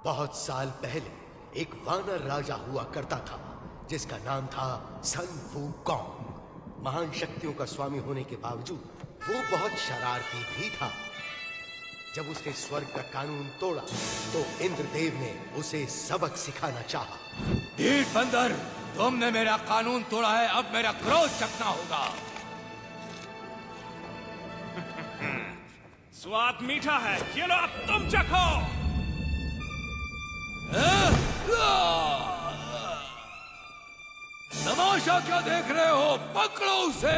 बहुत साल पहले एक वानर राजा हुआ करता था जिसका नाम था सन वूकॉन्ग। महान शक्तियों का स्वामी होने के बावजूद वो बहुत शरारती भी था। जब उसने स्वर्ग का कानून तोड़ा तो इंद्रदेव ने उसे सबक सिखाना चाहा। ढीठ बंदर, तुमने मेरा कानून तोड़ा है, अब मेरा क्रोध चखना होगा। स्वाद मीठा है, ये लो अब तुम चखो। तमाशा क्या देख रहे हो, पकड़ो उसे।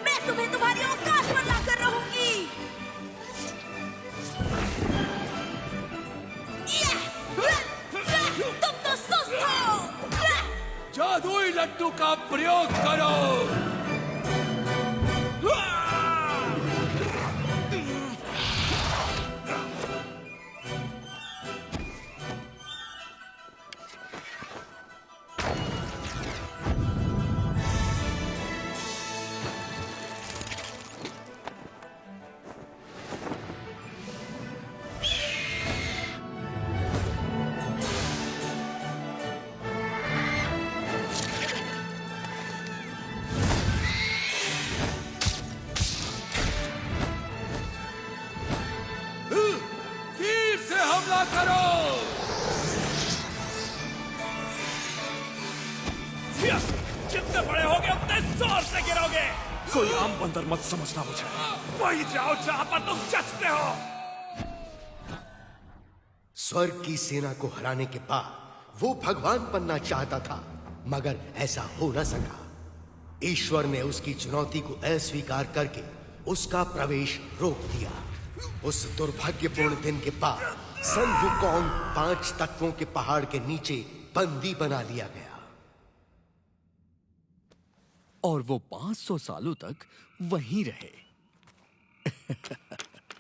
मैं तुम्हें तुम्हारी औकात पर लाकर रहूंगी। तुम तो सुस्त हो। जादुई लट्टू का प्रयोग करो। तीर से हमला करो। जितने बड़े होगे उतने जोर से गिरोगे। कोई आम बंदर मत समझना मुझे, वही जाओ जहां पर तुम जचते हो। स्वर्ग की सेना को हराने के बाद वो भगवान बनना चाहता था, मगर ऐसा हो न सका। ईश्वर ने उसकी चुनौती को अस्वीकार करके उसका प्रवेश रोक दिया। उस दुर्भाग्यपूर्ण दिन के बाद सन वूकॉन्ग 5 तत्वों के पहाड़ के नीचे बंदी बना लिया गया। और वो 500 सालों तक वहीं रहे।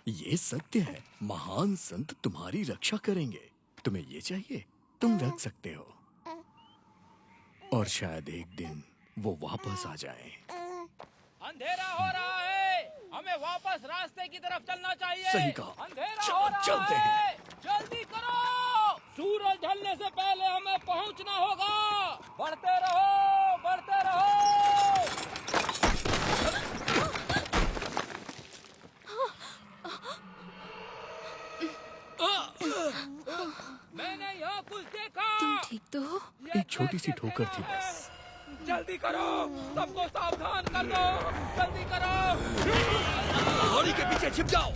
ये सत्य है, महान संत तुम्हारी रक्षा करेंगे। तुम्हें ये चाहिए, तुम रख सकते हो। और शायद एक दिन वो वापस आ जाए। अंधेरा हो रहा है, हमें वापस रास्ते की तरफ चलना चाहिए। सही कहा। अंधेरा हो रहा चलते है, हैं। जल्दी करो। सूरज ढलने से पहले हमें पहुंचना होगा। बढ़ते रहो, बढ़ते रहो। मैंने यहाँ कुछ देखा। तुम ठीक तो हो? एक छोटी सी ठोकर थी बस। जल्दी करो, सबको सावधान कर दो। जल्दी करो। घोड़ी के पीछे छिप जाओ।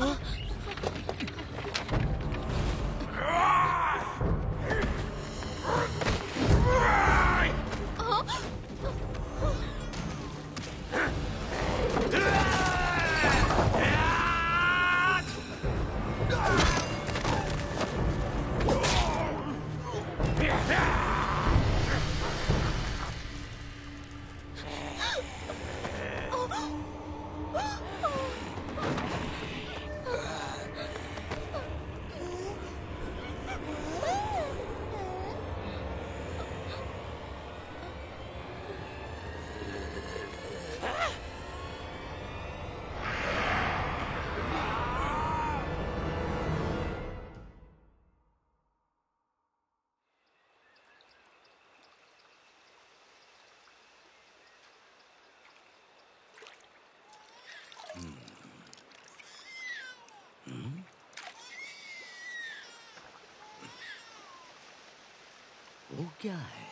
वो क्या है?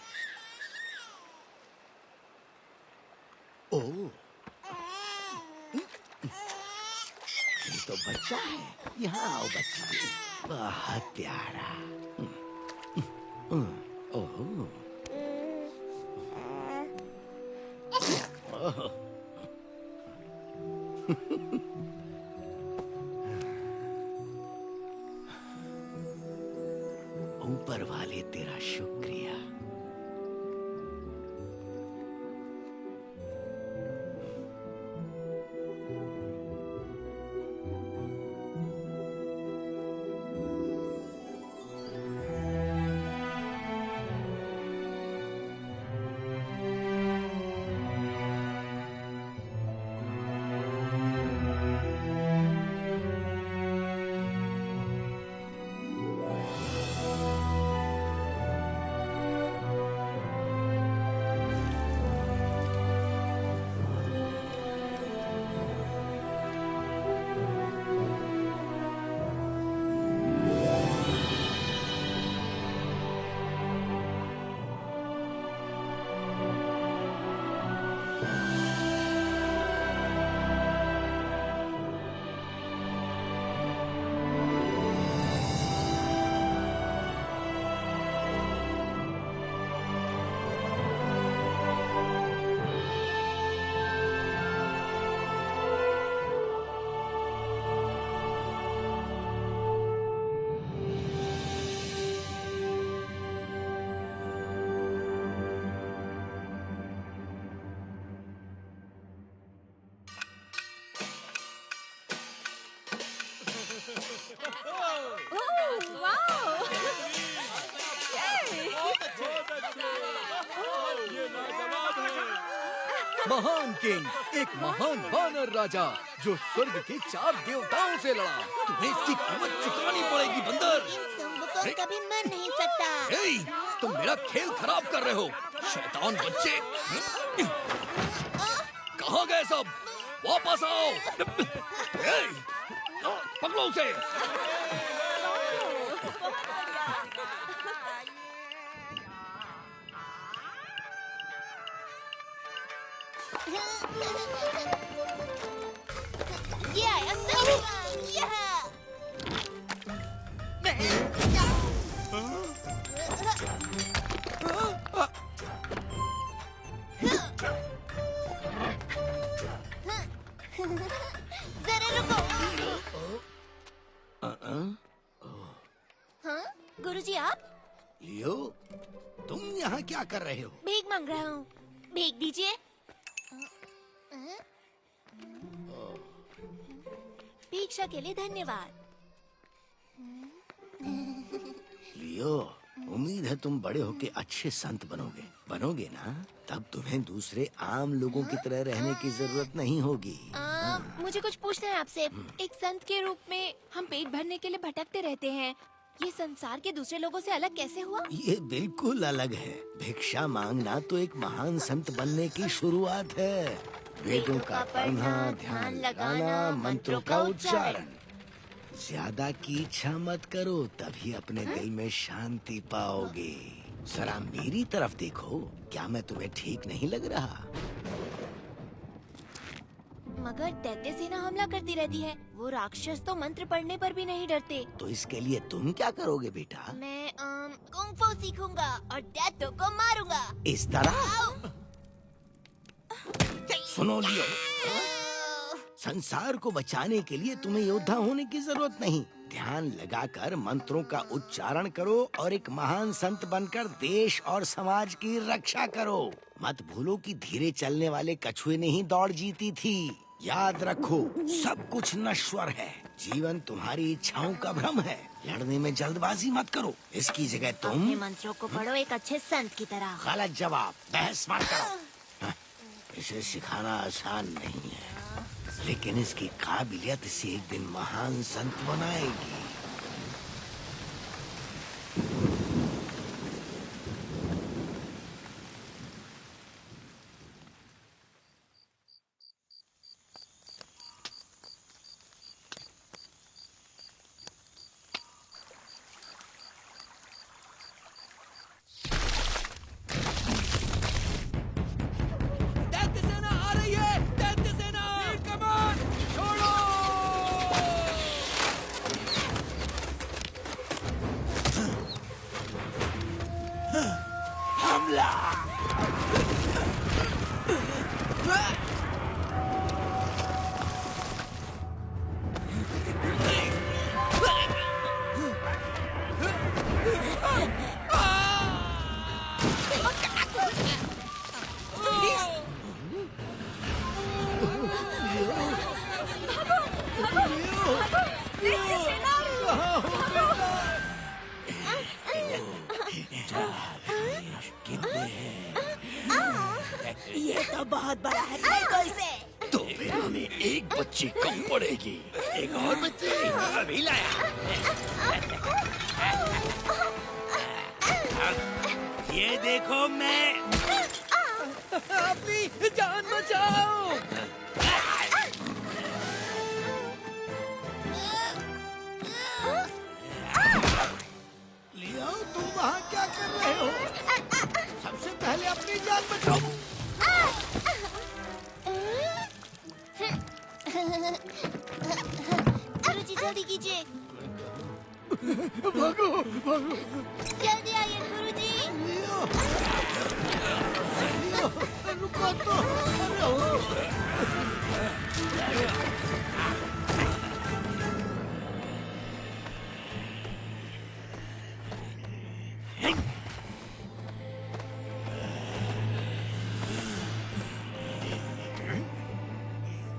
ओ, ये तो बच्चा है। यहाँ आओ बच्चा, बहुत प्यारा। ओह, ऊपर वाले तेरा शुक्रिया। महान किंग, एक महान वानर राजा जो स्वर्ग के 4 देवताओं से लड़ा। तुम्हें इसकी कीमत चुकानी पड़ेगी बंदर। इन सुंग को कभी मर नहीं सकता। ए, तुम मेरा खेल खराब कर रहे हो, शैतान बच्चे। कहाँ गए सब? वापस आओ। ए, पकड़ो उसे। ये आया सुंग, यह। जरा रुको। हाँ, गुरुजी आप? लियो, तुम यहाँ क्या कर रहे हो? भीख मांग रहा हूँ, भीख दीजिए। भिक्षा के लिए धन्यवाद। लियो, उम्मीद है तुम बड़े होके अच्छे संत बनोगे ना? तब तुम्हें दूसरे आम लोगों की तरह रहने की जरूरत नहीं होगी। मुझे कुछ पूछना है आपसे। एक संत के रूप में हम पेट भरने के लिए भटकते रहते हैं। ये संसार के दूसरे लोगों से अलग कैसे हुआ? ये बिल्कुल अलग है। भिक्षा मांगना तो एक महान संत बनने की शुरुआत है। वेदों का पढ़ना, ध्यान लगाना, मंत्रों का उच्चारण। ज्यादा की इच्छा मत करो, तभी अपने दिल में शांति पाओगे। जरा मेरी तरफ देखो, क्या मैं तुम्हें ठीक नहीं लग रहा? मगर दैत्य सेना हमला करती रहती है। वो राक्षस तो मंत्र पढ़ने पर भी नहीं डरते। तो इसके लिए तुम क्या करोगे बेटा? मैं कुंग फू सीखूंगा और दैत्यों को मारूंगा। इस तरह? सुनो लियो, संसार को बचाने के लिए तुम्हें योद्धा होने की जरूरत नहीं। ध्यान लगाकर मंत्रों का उच्चारण करो और एक महान संत बनकर देश और समाज की रक्षा करो। मत भूलो कि धीरे चलने वाले कछुए ने ही दौड़ जीती थी। याद रखो, सब कुछ नश्वर है। जीवन तुम्हारी इच्छाओं का भ्रम है। लड़ने में जल्दबाजी मत करो। इसकी जगह तुम अपने मंत्रों को पढ़ो एक अच्छे संत की तरह। गलत जवाब, बहस मत करो। इसे सिखाना आसान नहीं है, लेकिन इसकी काबिलियत इसे एक दिन महान संत बनाएगी। दैत्य सेना आ रही है! दैत्य सेना! कमान! छोड़ो! हमला! ये तो बहुत बड़ा है, देखो इसे। तो फिर हमें एक बच्ची कम पड़ेगी। एक और बच्चे अभी लाया। ये देखो, मैं अपनी जान बचाओ! लियो, तुम वहाँ क्या कर रहे हो? सबसे पहले अपनी जान बचाओ। गुरुजी जल्दी कीजिए। भागो, भागो। जल्दी आइए गुरुजी। लियो, लियो, रुको तो। अरे हो।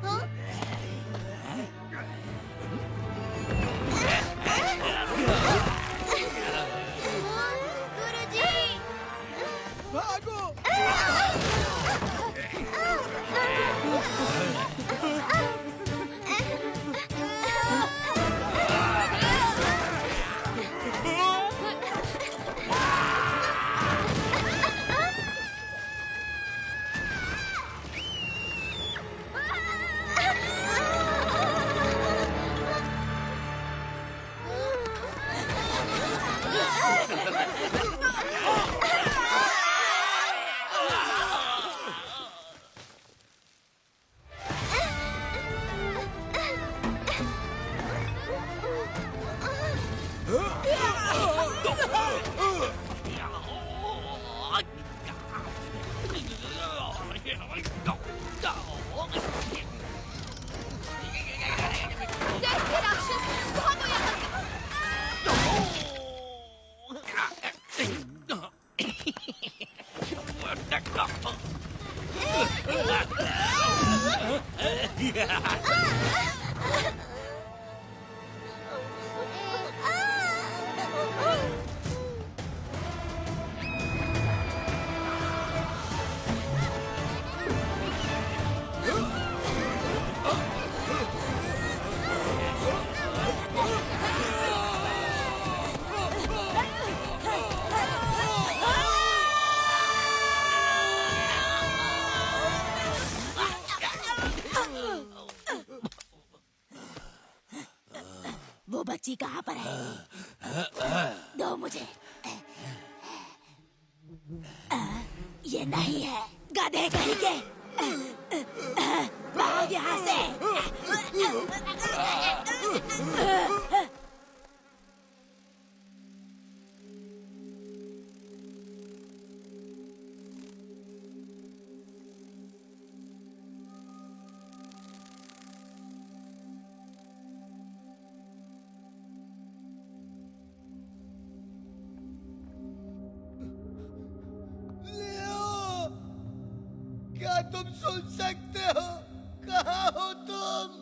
हाँ? वो बच्ची कहाँ पर है? दो मुझे। ये नहीं है, गधे कहीं के। भाग यहाँ से। क्या तुम सुन सकते हो? कहाँ हो तुम?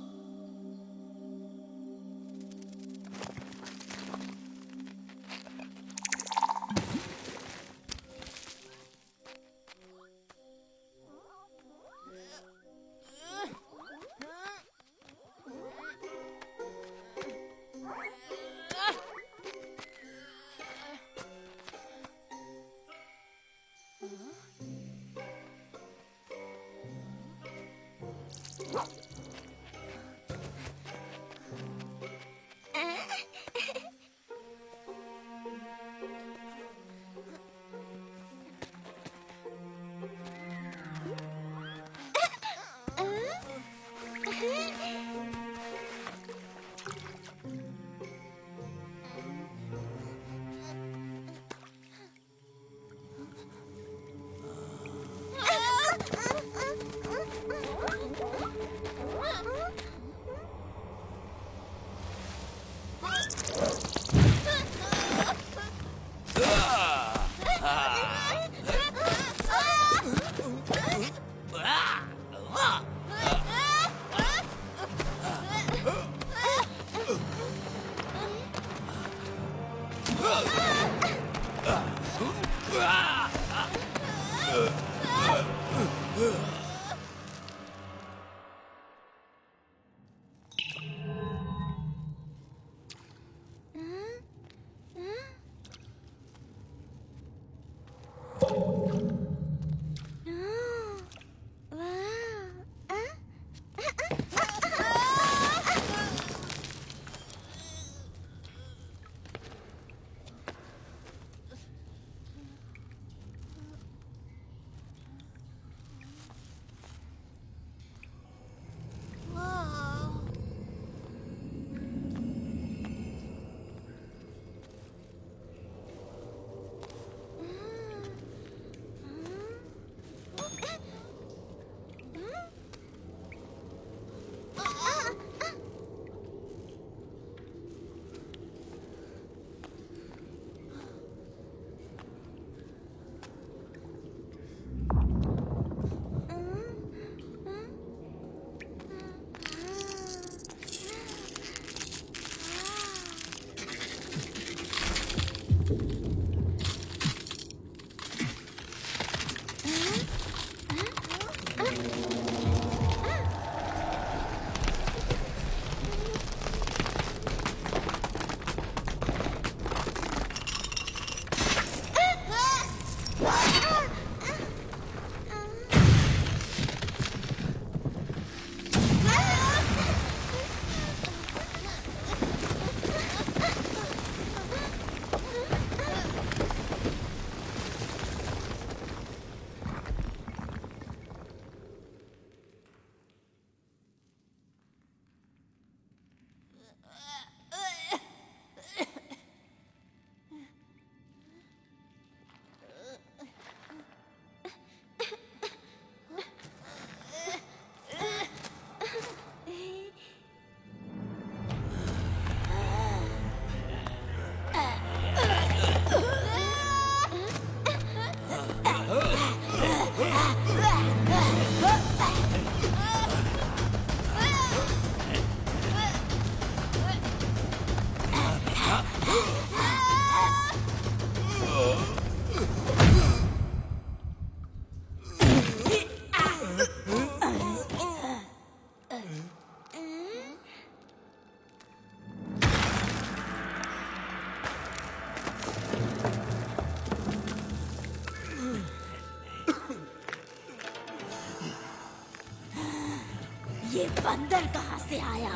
ये बंदर कहाँ से आया?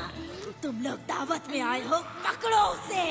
तुम लोग दावत में आए हो, पकड़ो उसे।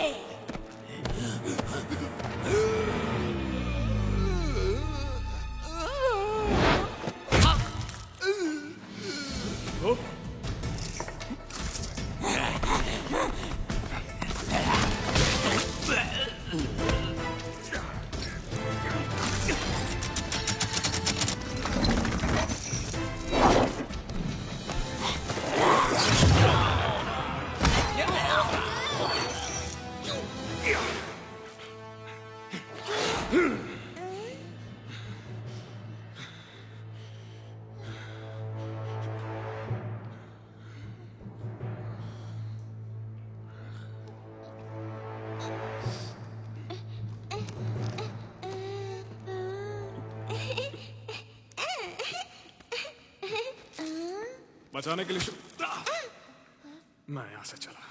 बचाने के लिए मैं यहां से चला।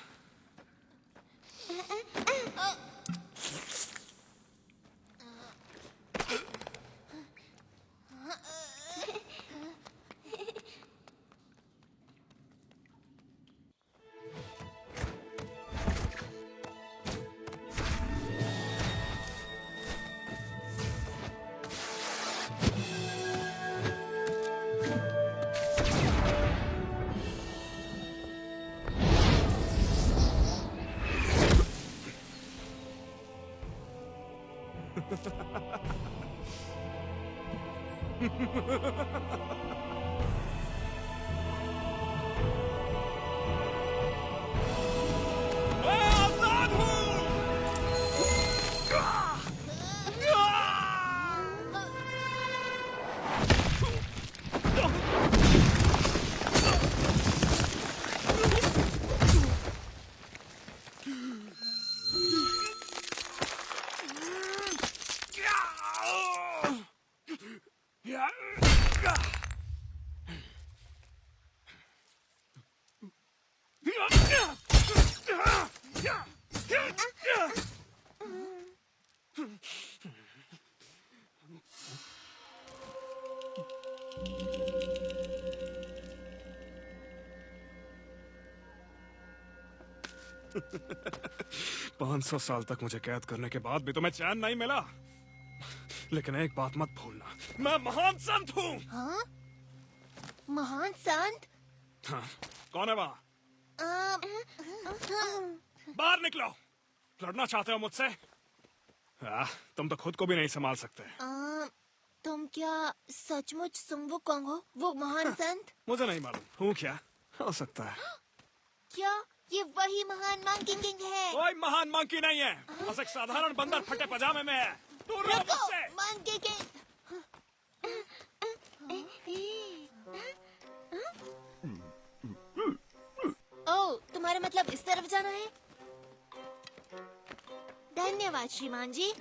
मैं आजाद हूं। पाँच सौ साल तक मुझे कैद करने के बाद भी तुम्हें चैन नहीं मिला। लेकिन एक बात मत भूलना, मैं महान संत हूँ। हाँ? महान संत? हाँ, कौन है वहाँ? बाहर निकलो। लड़ना चाहते हो मुझसे? तुम तो खुद को भी नहीं संभाल सकते। तुम क्या सचमुच सुंग वुकोंग हो, वो महान संत? मुझे नहीं मालूम हूँ क्या, हो सकता है। क्या ये वही महान मंकी किंग है? कोई महान मंकी नहीं है, बस एक साधारण बंदर फटे पजामे में है। दूर रहो मुझसे। Monkey king. ओह, तुम्हारा मतलब इस तरफ जाना है? धन्यवाद श्रीमान जी।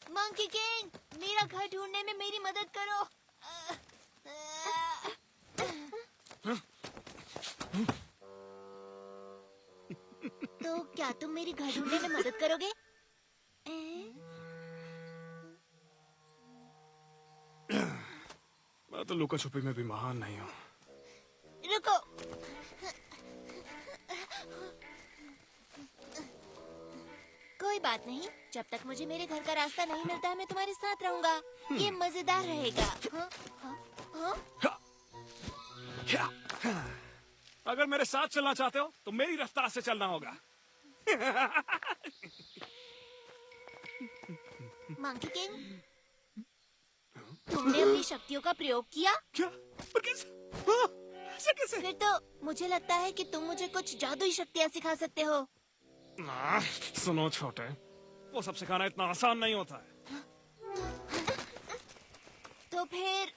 मंकी किंग, मेरा घर ढूंढने में मेरी मदद करो। तो क्या तुम मेरी घर ढूंढने में मदद करोगे? मैं तो लुका छुपी में भी महान नहीं हूँ। रुको। कोई बात नहीं, जब तक मुझे मेरे घर का रास्ता नहीं मिलता है मैं तुम्हारे साथ रहूंगा। ये मजेदार रहेगा। अगर मेरे साथ चलना चाहते हो तो मेरी रफ्तार से चलना होगा। मंकी किंग, तुमने अपनी शक्तियों का प्रयोग किया? क्या? पर कैसे? हाँ, ऐसे कैसे? फिर तो मुझे लगता है कि तुम मुझे कुछ जादुई शक्तियाँ सिखा सकते हो। सुनो छोटे, वो सब सिखाना इतना आसान नहीं होता है। तो फिर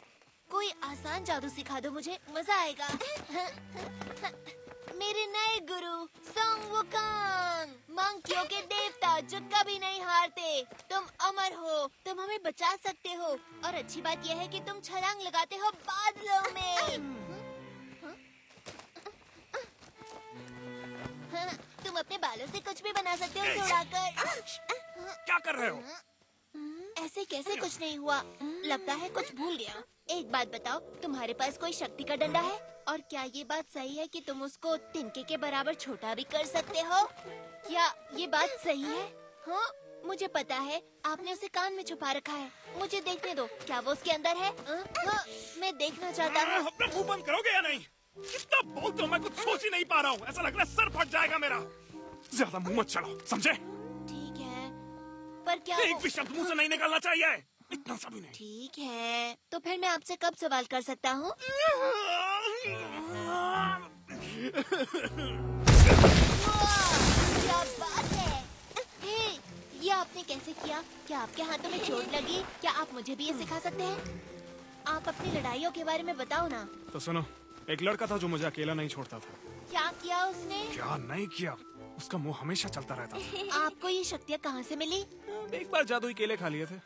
कोई आसान जादू सिखा दो मुझे, मजा आएगा। मेरे नए गुरु संग वुकोंग, मंकियों के देवता जो कभी नहीं हारते। तुम अमर हो, तुम हमें बचा सकते हो, और अच्छी बात यह है कि तुम छलांग लगाते हो बादलों में। तुम अपने बालों से कुछ भी बना सकते हो उड़ाकर। क्या कर रहे हो? ऐसे कैसे कुछ नहीं हुआ? लगता है कुछ भूल गया। एक बात बताओ, तुम्हारे पास कोई शक्ति का डंडा है? और क्या ये बात सही है कि तुम उसको तिनके के बराबर छोटा भी कर सकते हो? क्या ये बात सही है? हाँ, मुझे पता है आपने उसे कान में छुपा रखा है। मुझे देखने दो, क्या वो उसके अंदर है? हाँ, मैं देखना चाहता हूँ। अपना मुंह बंद करोगे या नहीं? कितना बोलते हो, मैं कुछ सोच ही नहीं पा रहा हूँ। ऐसा लग रहा है सर फट जाएगा मेरा। ज्यादा मुंह मत चलाओ, समझे? ठीक है, पर क्या एक भी शब्द मुंह से नहीं निकलना चाहिए। इतना सा भी नहीं। ठीक है, तो फिर मैं आपसे कब सवाल कर सकता हूँ? क्या बात है? हे, ये आपने कैसे किया? क्या आपके हाथों में चोट लगी? क्या आप मुझे भी ये सिखा सकते हैं? आप अपनी लड़ाइयों के बारे में बताओ ना। तो सुनो, एक लड़का था जो मुझे अकेला नहीं छोड़ता था। क्या किया उसने? क्या नहीं किया, उसका मुंह हमेशा चलता रहता था। आपको ये शक्तियाँ कहाँ से मिली? एक बार जादुई केले खा लिए थे।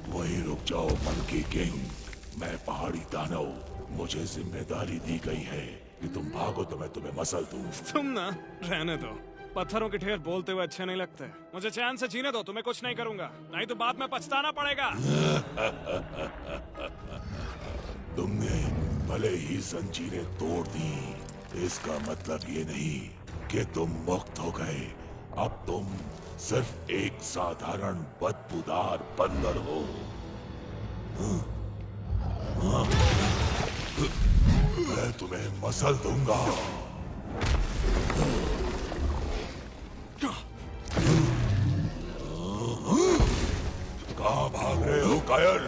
वहीं रुक जाओ मंकी किंग। मैं पहाड़ी दानव, मुझे जिम्मेदारी दी गई है कि तुम भागो तो मैं तुम्हें मसल दूं। तुम ना रहने दो, पत्थरों के ढेर बोलते हुए अच्छे नहीं लगते। मुझे चैन से जीने दो, तुम्हें कुछ नहीं करूंगा, नहीं तो बाद में पछताना पड़ेगा। तुमने भले ही जंजीरें तोड़ दी, इसका मतलब ये नहीं कि तुम मुक्त हो गए। अब तुम सिर्फ एक साधारण बदबूदार बंदर हो। मैं तुम्हें मसल दूंगा। कहाँ भाग रहे हो कायर?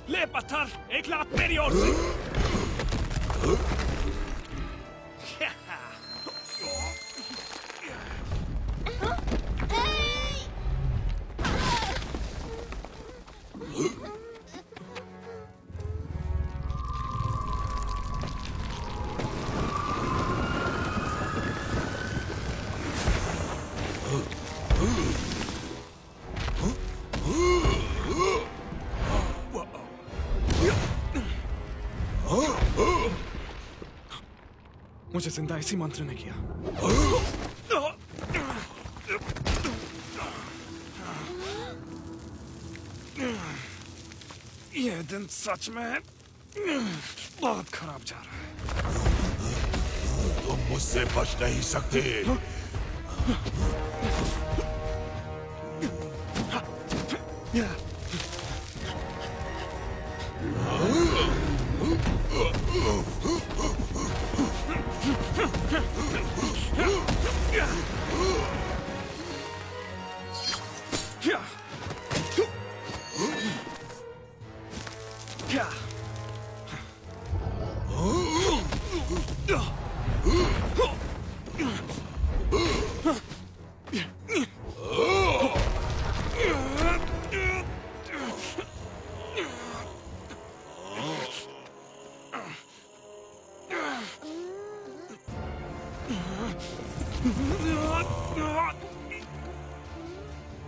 ले पत्थर, एक लात मेरी ओर से। मुझे जिंदा इसी मंत्र ने किया। ये दिन सच में बहुत खराब जा रहा है। तुम मुझसे बच नहीं सकते।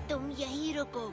तुम यहीं रुको।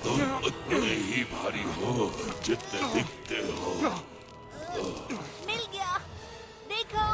तुम उतने ही भारी हो जितने दिखते हो। मिल गया, देखो।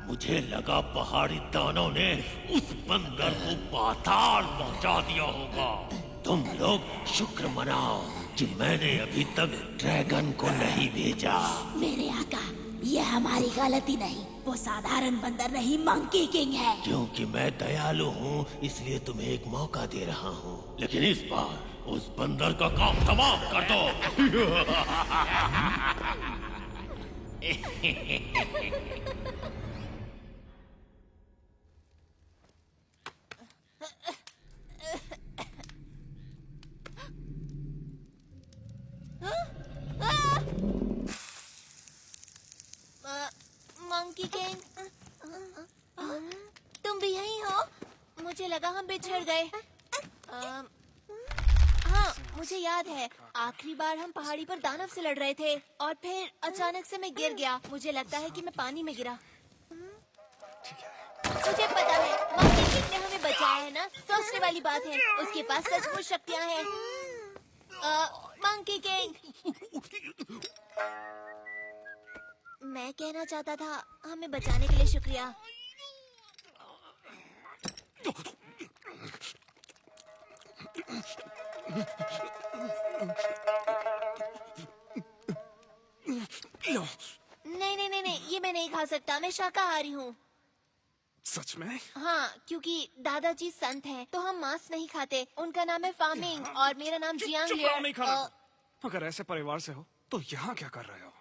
मुझे लगा पहाड़ी दानों ने उस बंदर को पाताल पहुंचा दिया होगा। तुम लोग शुक्र मनाओ कि मैंने अभी तक ड्रैगन को नहीं भेजा। मेरे आका, यह हमारी गलती नहीं, वो साधारण बंदर नहीं, मंकी किंग है। क्योंकि मैं दयालु हूँ इसलिए तुम्हें एक मौका दे रहा हूँ, लेकिन इस बार उस बंदर का काम तमाम कर दो। मंकी किंग, तुम भी यहीं हो? मुझे लगा हम बिछड़ गए। हाँ, मुझे याद है आखिरी बार हम पहाड़ी पर दानव से लड़ रहे थे और फिर अचानक से मैं गिर गया। मुझे लगता है कि मैं पानी में गिरा। मुझे पता है मंकी किंग ने हमें बचाया है ना। सोचने वाली बात है, उसके पास सचमुच शक्तियाँ हैं। मंकी किंग, मैं कहना चाहता था हमें बचाने के लिए शुक्रिया। नहीं, ये मैं नहीं खा सकता। मैं शाकाहारी हूँ। सच में? हाँ, क्योंकि दादाजी संत हैं, तो हम मांस नहीं खाते। उनका नाम है फामिंग और मेरा नाम जियांग चुप रहो, नहीं खाना। लियर। अगर ऐसे परिवार से हो तो यहाँ क्या कर रहे हो?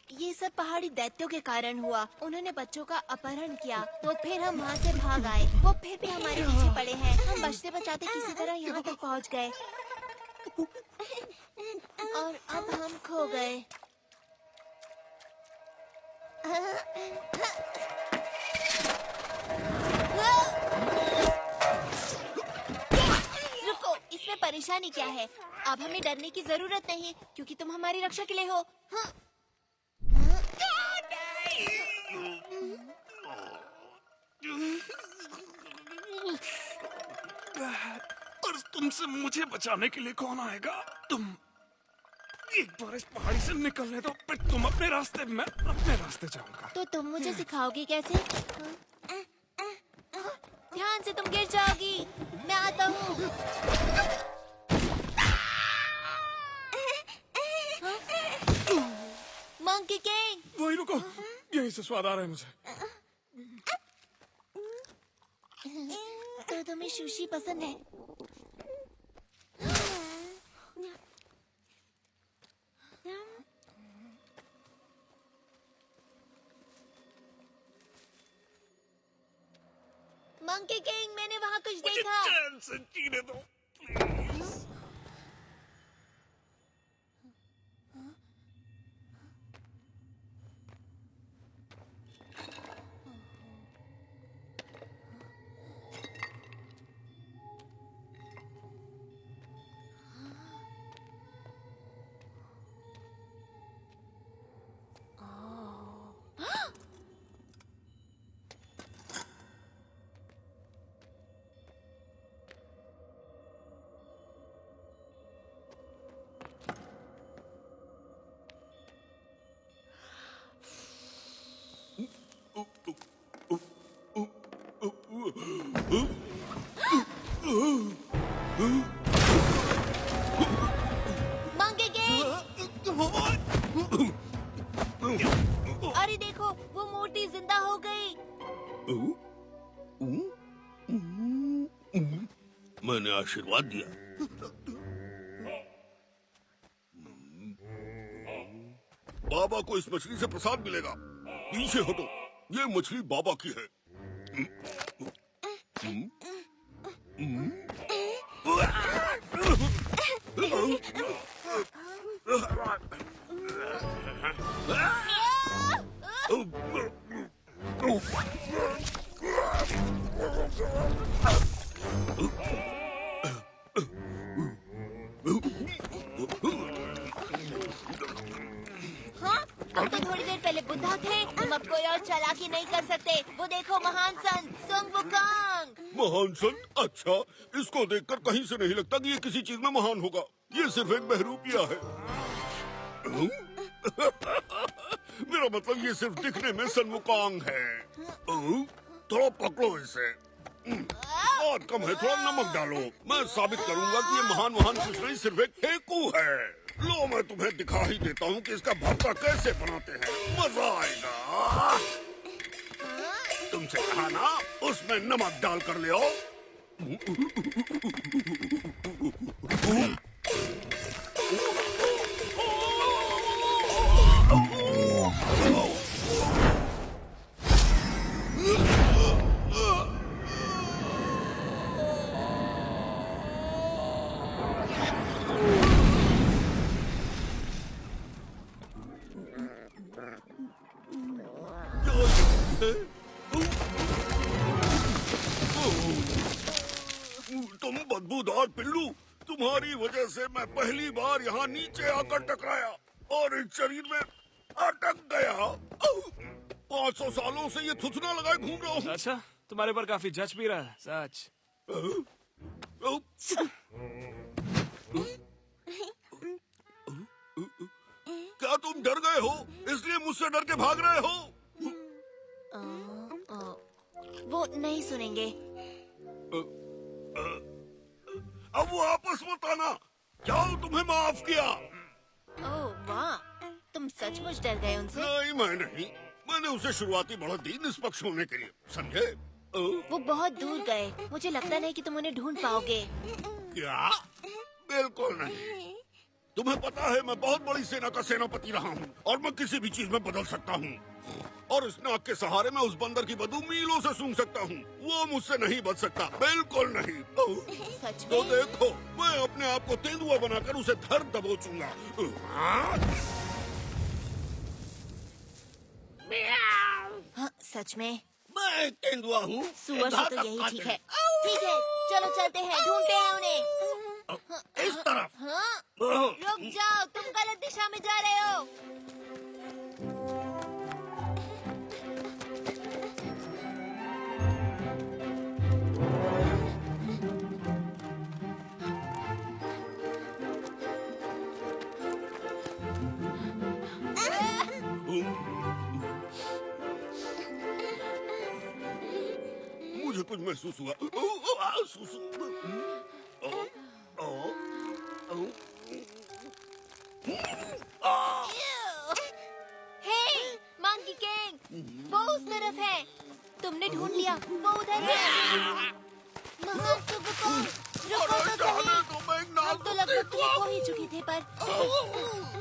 ये सब पहाड़ी दैत्यों के कारण हुआ। उन्होंने बच्चों का अपहरण किया, तो फिर हम वहाँ से भाग आए। वो फिर भी हमारे पीछे पड़े हैं। हम बचते बचाते किसी तरह यहाँ तक पहुँच गए और अब हम खो गए। रुको, इसमें परेशानी क्या है? अब हमें डरने की जरूरत नहीं, क्योंकि तुम हमारी रक्षा के लिए हो। हाँ। और तुमसे मुझे बचाने के लिए कौन आएगा? तुम एक बार इस पहाड़ी से निकलने दो, फिर तुम अपने रास्ते, मैं अपने रास्ते जाऊंगा। तो तुम मुझे सिखाओगे कैसे? ध्यान से, तुम गिर जाओगी। मैं आता हूँ। मंकी किंग, वही रुको, यही से स्वाद आ रहा है मुझे। तो तुम्हें सुशी पसंद है? मंकी किंग, मैंने वहाँ कुछ देखा। चैन से जीने दो, प्लीज। मंकी किंग, अरे देखो, वो मोटी जिंदा हो गई। मैंने आशीर्वाद दिया। बाबा को इस मछली से प्रसाद मिलेगा। पीछे हटो, ये मछली बाबा की है। हाँ, तुम तो थोड़ी देर पहले बुद्धा थे। तुम अब कोई और चालाकी नहीं कर सकते। वो देखो, महान संत सुंग वुकांग। महान संत? अच्छा, इसको देखकर कहीं से नहीं लगता कि ये किसी चीज में महान होगा। ये सिर्फ एक बहरूपिया है। मेरा मतलब ये सिर्फ दिखने में सनमुकांग है। थोड़ा पकड़ो इसे। स्वाद कम है, थोड़ा नमक डालो। मैं साबित करूंगा कि ये महान कुछ नहीं, सिर्फ एक हेकू है। लो मैं तुम्हें दिखा ही देता हूँ कि इसका भरता कैसे बनाते हैं, मजा आएगा। तुमसे कहा ना उसमें नमक डाल कर ले आओ। तुम बदबूदार पिल्लू, तुम्हारी वजह से मैं पहली बार यहाँ नीचे आकर टकराया और इस शरीर में अटक गया। 500 सालों से ये थुथना लगाए घूम रहा हूँ। अच्छा, तुम्हारे पर काफी जच भी रहा है, सच। क्या तुम डर गए हो, इसलिए मुझसे डर के भाग रहे हो? वो नहीं सुनेंगे। अब वो आपस मत आना। जाओ, तुम्हें माफ किया। ओह वाह, तुम सचमुच डर गए उनसे? नहीं, मैं नहीं। मैंने उसे शुरुआती बढ़त दी निष्पक्ष होने के लिए, समझे? वो बहुत दूर गए, मुझे लगता नहीं कि तुम उन्हें ढूंढ पाओगे। क्या? बिल्कुल नहीं। तुम्हें पता है मैं बहुत बड़ी सेना का सेनापति रहा हूँ और मैं किसी भी चीज में बदल सकता हूँ। और इस नाक के सहारे मैं उस बंदर की बदबू मीलों से सूंघ सकता हूँ। वो मुझसे नहीं बच सकता, बिल्कुल नहीं। सच तो में? देखो, मैं अपने आप को तेंदुआ बनाकर उसे धर दबोचूंगा। हाँ, सच में? मैं तेंदुआ हूँ। सुअर से तो यही ठीक है। ठीक है, चलो चलते हैं, ढूंढते हैं उन्हें। इस तरफ। हाँ, रुक जाओ, तुम गलत दिशा में जा रहे हो। मुझे कुछ महसूस हुआ। सुसु। हे, मंकी किंग, वो उस तरफ है। तुमने ढूंढ लिया, वो उधर है। महान सुबुकोंग, रुको तो सही। हम तो लगभग तुम्हें खो ही चुके थे, पर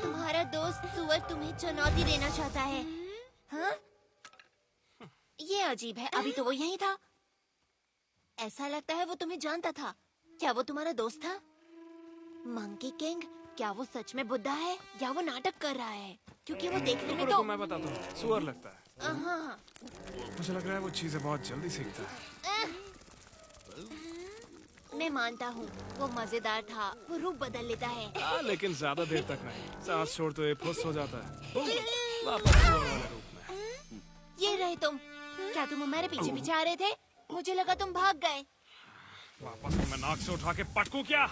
तुम्हारा दोस्त सुअर तुम्हें चुनौती देना चाहता है। हाँ? ये अजीब है, अभी तो वो यहीं था। ऐसा लगता है वो तुम्हें जानता था। क्या वो तुम्हारा दोस्त था? मंकी किंग, क्या वो सच में बुड्ढा है या वो नाटक कर रहा है? क्योंकि वो देखने में तो मैं बताता हूँ, सुअर लगता है। हाँ। मुझे लग रहा है वो चीजें बहुत जल्दी सीखता है। मैं मानता हूँ, वो मजेदार था। वो रूप बदल लेता है। लेकिन ज्यादा देर तक नहीं। सांस छोड़ तो ये फुस हो जाता है। वापस सुअर वाले रूप में। ये रहे तुम। क्या तुम हमारे पीछे पीछे आ रहे थे? मुझे लगा तुम भाग गए। वापस तो मैं नाक से उठा के पटकूं क्या?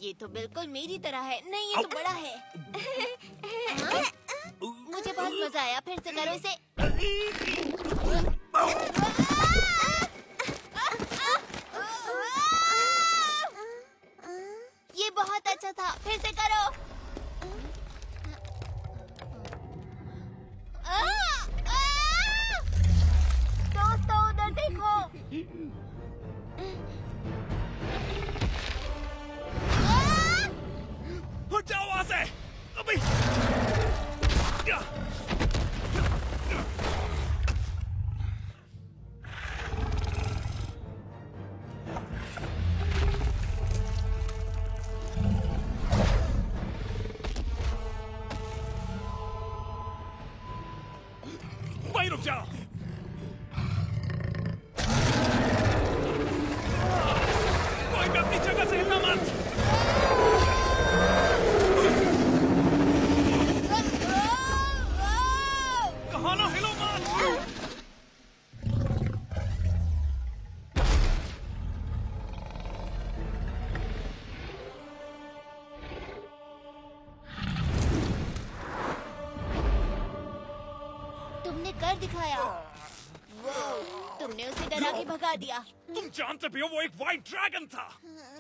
ये तो बिल्कुल मेरी तरह है। नहीं, ये तो बड़ा है। हाँ? मुझे बहुत मजा आया। फिर से करो इसे। ये बहुत अच्छा था। फिर से करो। दोस्तों, उधर देखो। हट जाओ वहां से अभी। वहीं रुक जाओ। कोई भी अपनी जगह से हिलना मत। कहाँ ना हिलो मत। तुमने कर दिखाया। वो तुमने उसे डरा के भगा दिया। तुम जानते भी हो वो एक व्हाइट ड्रैगन था।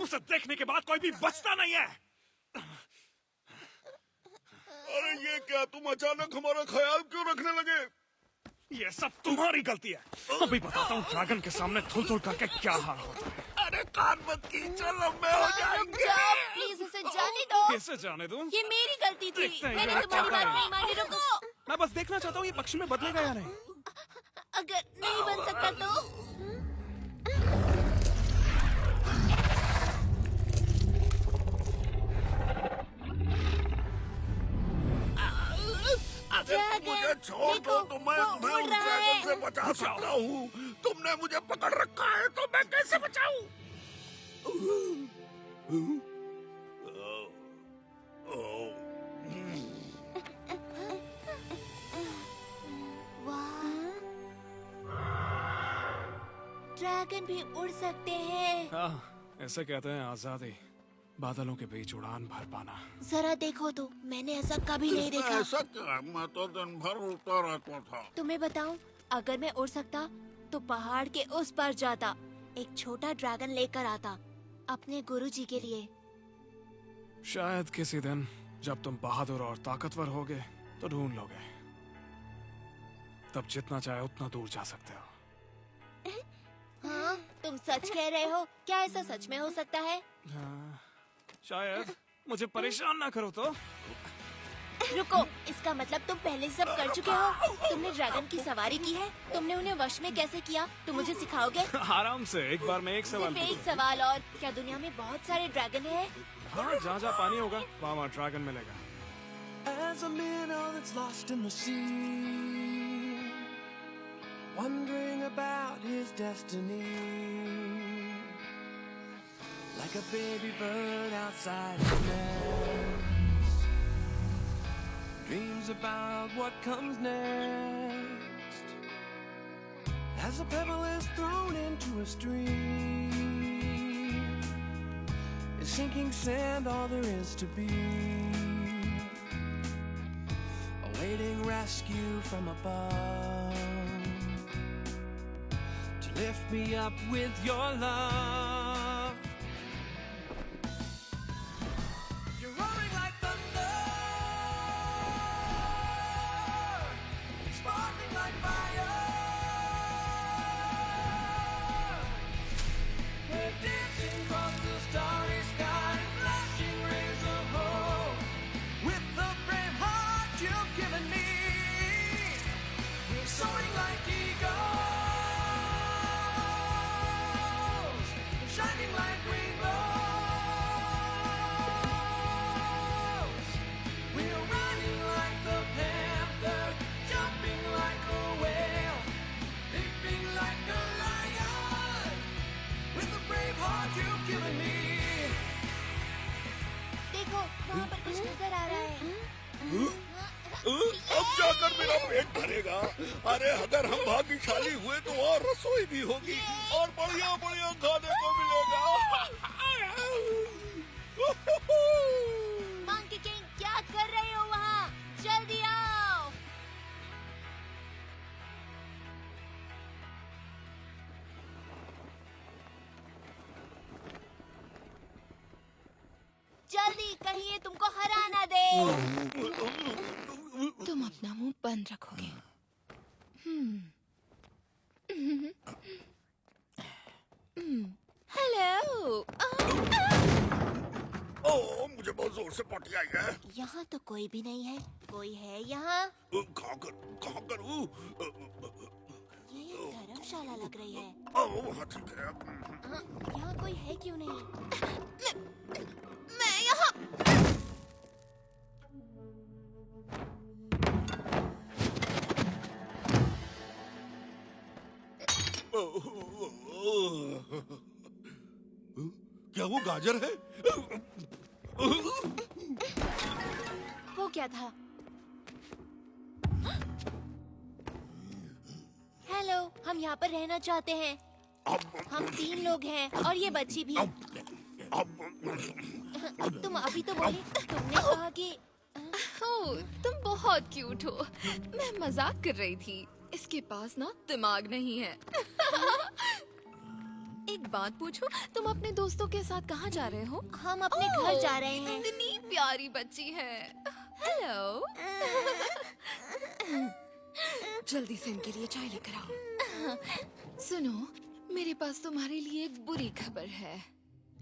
उसे देखने के बाद कोई भी बचता नहीं है। अरे ये क्या, तुम अचानक हमारा ख्याल क्यों रखने लगे? ये सब तुम्हारी गलती है। अभी बताता हूँ ड्रैगन के सामने थुल करके क्या हाल होता है। अरे कान मत कींचो, लंबे हो जाएंगे। जाओ, प्लीज उसे जाने दो। कैसे जाने दूं? ये मेरी गलती थी। देखते हैं मैंने ये तुम्हारी क्या बात करेगा। नहीं मानी। रुको। मैं बस देखना चाहता हूँ ये पक्षी में बदलेगा या नहीं। अगर नहीं बन सकता तो? अगर मुझे छोड़ दो तो मैं तुम्हें उस ड्रैगन से बचा सकता हूँ। तुमने मुझे पकड़ रखा है तो मैं कैसे बचाऊं? ड्रैगन भी उड़ सकते हैं। हाँ, ऐसे कहते हैं आजादी, बादलों के बीच उड़ान भर पाना। जरा देखो तो, मैंने ऐसा कभी नहीं देखा। ऐसा क्या? मैं तो दिन भर उड़ता रहता था। तुम्हें बताऊं, अगर मैं उड़ सकता तो पहाड़ के उस पार जाता, एक छोटा ड्रैगन लेकर आता अपने गुरुजी के लिए। शायद किसी दिन जब तुम बहादुर और ताकतवर होगे तो ढूंढ लोगे। तब जितना चाहे उतना दूर जा सकते हो। हाँ, तुम सच कह रहे हो? क्या ऐसा सच में हो सकता है? हाँ, शायद। मुझे परेशान ना करो तो। रुको, इसका मतलब तुम पहले सब कर चुके हो। तुमने ड्रैगन की सवारी की है? तुमने उन्हें वश में कैसे किया? तुम मुझे सिखाओगे? आराम से, एक बार में एक सवाल सिर्फ एक पूछो। सवाल और, क्या दुनिया में बहुत सारे ड्रैगन हैं? हाँ, जहाँ जहाँ पानी होगा वहाँ ड्रैगन मिलेगा। As a minnow that's lost in the sea, wondering about his destiny, like a baby bird outside his nest, dreams about what comes next. As a pebble is thrown into a stream, is sinking sand all there is to be, awaiting rescue from above, to lift me up with your love. You're roaring like thunder, sparkling like fire. We're dancing across the starry sky, flashing rays of hope, with the brave heart you've given me. We're soaring like eagles, shining like rainbows. We're running like the panther, jumping like a whale, leaping like a lion, with the brave heart you've given me. देखो, वहाँ पर कुछ नजर आ रहा है। अब जाकर मेरा पेट भरेगा। अरे अगर हम भाग्यशाली हुए तो और रसोई भी होगी और बढ़िया बढ़िया खाने को मिलेगा। मंकी किंग, क्या कर रहे हो वहाँ? जल्दी आओ। जल्दी, कहीं ये तुमको हरा ना दे। तुम अपना मुंह बंद रखोगे। हेलो। ओह, मुझे बहुत जोर से पटी आई है। यहाँ तो कोई भी नहीं है। कोई है यहाँ? कहाँ करूँ? ये धर्मशाला लग रही है। ओह, हाँ ठीक है। हाँ, यहाँ कोई है क्यों नहीं? मैं यहाँ। क्या वो गाजर है? वो क्या था? हेलो, हम यहाँ पर रहना चाहते हैं। हम 3 लोग हैं और ये बच्ची भी। तुम अभी तो बोले, तुमने कहा कि ओह, तुम बहुत क्यूट हो। मैं मजाक कर रही थी। इसके पास ना दिमाग नहीं है। एक बात पूछो, तुम अपने दोस्तों के साथ कहाँ जा रहे हो? हम अपने घर जा रहे हैं। इतनी प्यारी बच्ची है। हेलो। जल्दी से इनके लिए चाय लेकर आओ। सुनो, मेरे पास तुम्हारे लिए एक बुरी खबर है।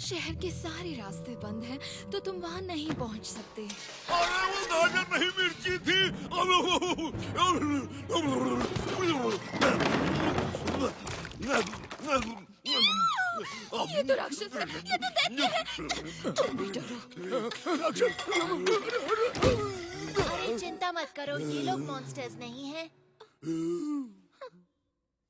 शहर के सारे रास्ते बंद हैं, तो तुम वहाँ नहीं पहुँच सकते। अरे वो गाजर नहीं मिर्ची थी। ये तो राक्षस है, ये तो दैत्य है। तुम भी डरो। अरे चिंता मत करो, ये लोग मॉन्स्टर्स नहीं हैं।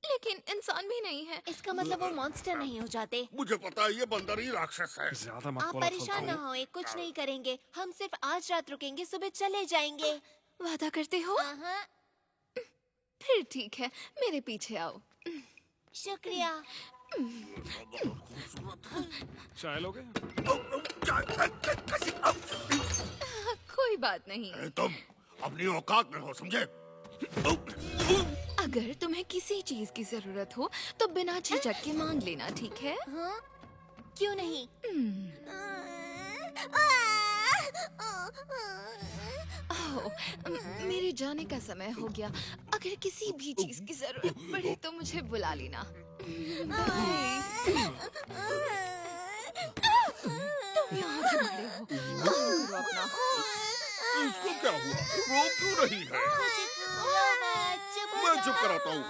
लेकिन इंसान भी नहीं है। इसका मतलब वो मॉन्स्टर नहीं हो जाते। मुझे पता है ये बंदर ही राक्षस है। ज्यादा मत आप बोलो परेशान ना हो, कुछ नहीं करेंगे। हम सिर्फ आज रात रुकेंगे, सुबह चले जाएंगे। वादा करते हो? हाँ, फिर ठीक है, मेरे पीछे आओ। शुक्रिया। चाय लोगे? कोई बात नहीं। तुम अपनी औकात में हो, समझे? अगर तुम्हें किसी चीज की जरूरत हो तो बिना झिझक के मांग लेना, ठीक है? हाँ? क्यों नहीं? मेरे जाने का समय हो गया। अगर किसी भी चीज की जरूरत पड़े तो मुझे बुला लेना। बाय। तुम यहाँ क्यों खड़े हो? काम करो अपना। इसको क्या हुआ? रो क्यों रही है? मैं चुप कराता हूँ।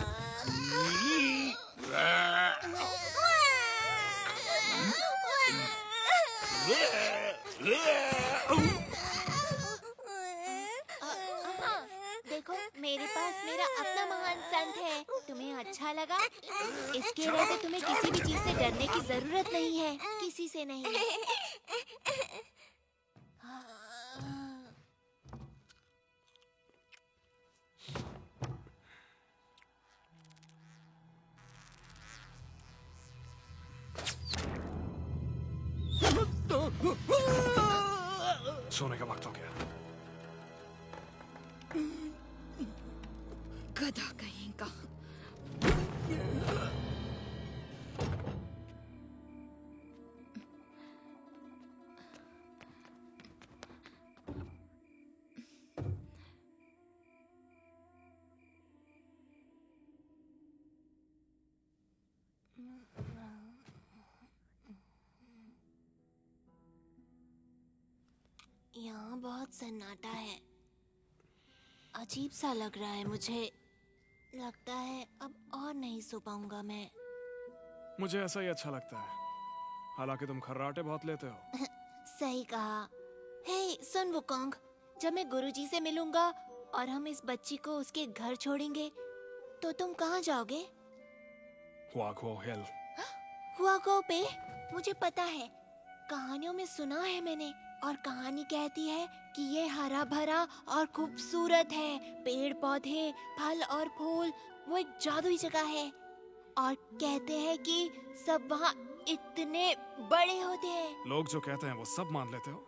देखो, मेरे पास मेरा अपना महान संत है। तुम्हें अच्छा लगा? इसके रहते तुम्हें किसी भी चीज से डरने की जरूरत नहीं है, किसी से नहीं। सोने का वक्त हो गया। गधा कहीं का। यहाँ बहुत सन्नाटा है। अजीब सा लग रहा है मुझे। लगता है अब और नहीं सो पाऊंगा मैं। मुझे ऐसा ही अच्छा लगता है। हालांकि तुम खर्राटे बहुत लेते हो। सही कहा। हे सुन वुकोंग, जब मैं गुरुजी से मिलूंगा और हम इस बच्ची को उसके घर छोड़ेंगे तो तुम कहाँ जाओगे? हुआगो हिल। हुआगो पे? मुझे पता है, कहानियों में सुना है मैंने। और कहानी कहती है कि ये हरा भरा और खूबसूरत है। पेड़ पौधे, फल और फूल, वो एक जादुई जगह है। और कहते हैं कि सब वहाँ इतने बड़े होते हैं। लोग जो कहते हैं वो सब मान लेते हो?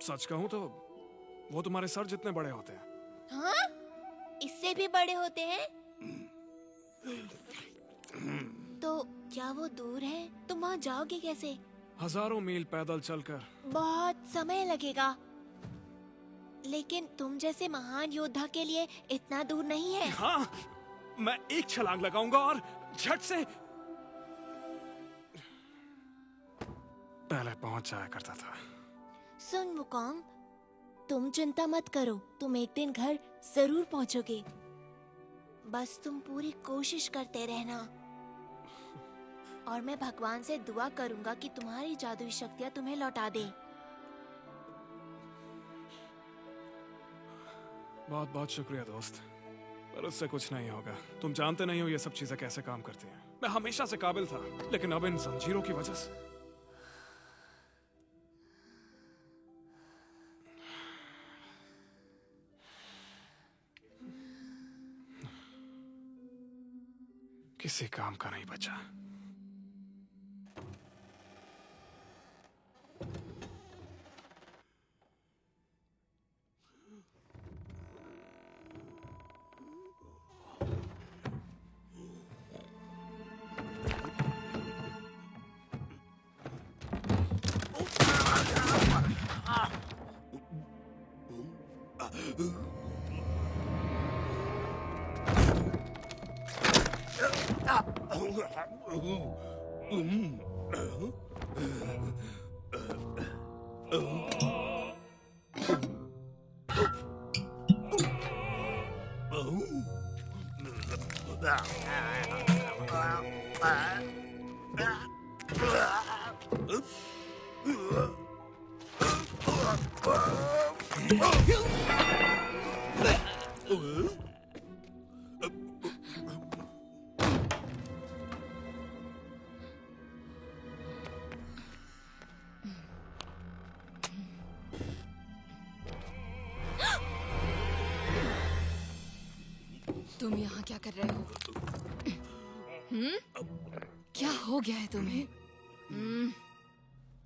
सच कहूं तो वो तुम्हारे सर जितने बड़े होते हैं। हाँ? इससे भी बड़े होते हैं? तो क्या वो दूर है? तुम वहाँ जाओगे कैसे? हजारों मील पैदल चलकर। बहुत समय लगेगा। लेकिन तुम जैसे महान योद्धा के लिए इतना दूर नहीं है। हाँ, मैं एक छलांग लगाऊंगा और झट से पहले पहुंच जाया करता था। सुन वुकोंग, तुम चिंता मत करो, तुम एक दिन घर जरूर पहुंचोगे। बस तुम पूरी कोशिश करते रहना। और मैं भगवान से दुआ करूंगा कि तुम्हारी जादुई शक्तियां तुम्हें लौटा दे। बहुत बहुत शुक्रिया दोस्त, पर उससे कुछ नहीं होगा। तुम जानते नहीं हो ये सब चीजें कैसे काम करती हैं। मैं हमेशा से काबिल था, लेकिन अब इन जंजीरों की वजह से। किसी काम का नहीं बचा। तुम यहाँ क्या कर रहे हो? क्या हो गया है तुम्हें?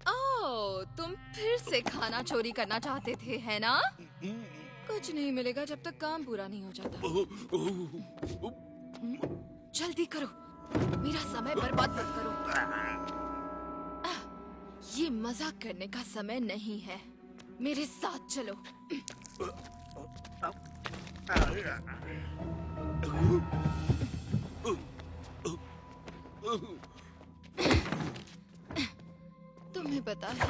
ओह, तुम फिर से खाना चोरी करना चाहते थे, है ना? कुछ नहीं मिलेगा जब तक काम पूरा नहीं हो जाता। जल्दी करो, मेरा समय बर्बाद मत करो। ये मजाक करने का समय नहीं है। मेरे साथ चलो। तुम्हें पता है,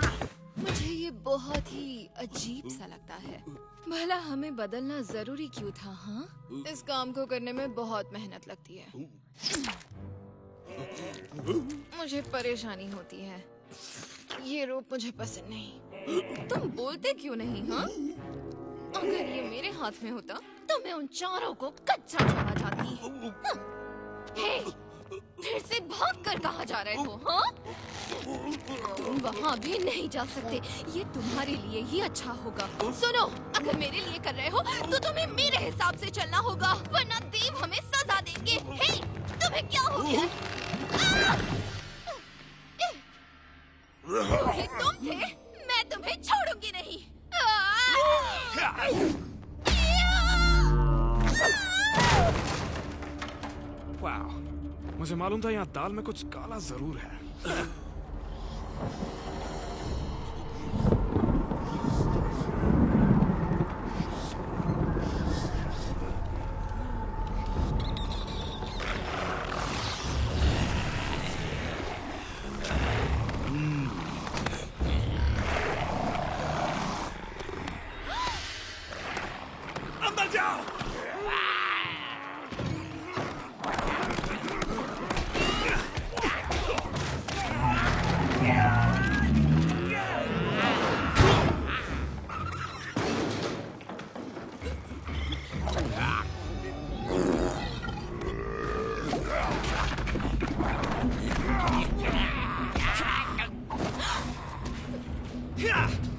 मुझे ये बहुत ही अजीब सा लगता है। भला हमें बदलना जरूरी क्यों था? हाँ, इस काम को करने में बहुत मेहनत लगती है। मुझे परेशानी होती है। ये रूप मुझे पसंद नहीं। तुम बोलते क्यों नहीं? हाँ, अगर ये मेरे हाथ में होता तो मैं उन चारों को कच्चा छोड़ा जाती। हाँ। हे, फिर से भागकर कहाँ जा रहे हो? हाँ, तुम वहाँ भी नहीं जा सकते। ये तुम्हारे लिए ही अच्छा होगा। सुनो, अगर मेरे लिए कर रहे हो तो तुम्हें मेरे हिसाब से चलना होगा, वरना देव हमें सजा देंगे। हे, तुम्हें क्या हो गया? ये तुम थे? मैं तुम्हें छोड़ूंगी नहीं। वाह, मुझे मालूम था यहाँ दाल में कुछ काला जरूर है। अंदर जाओ।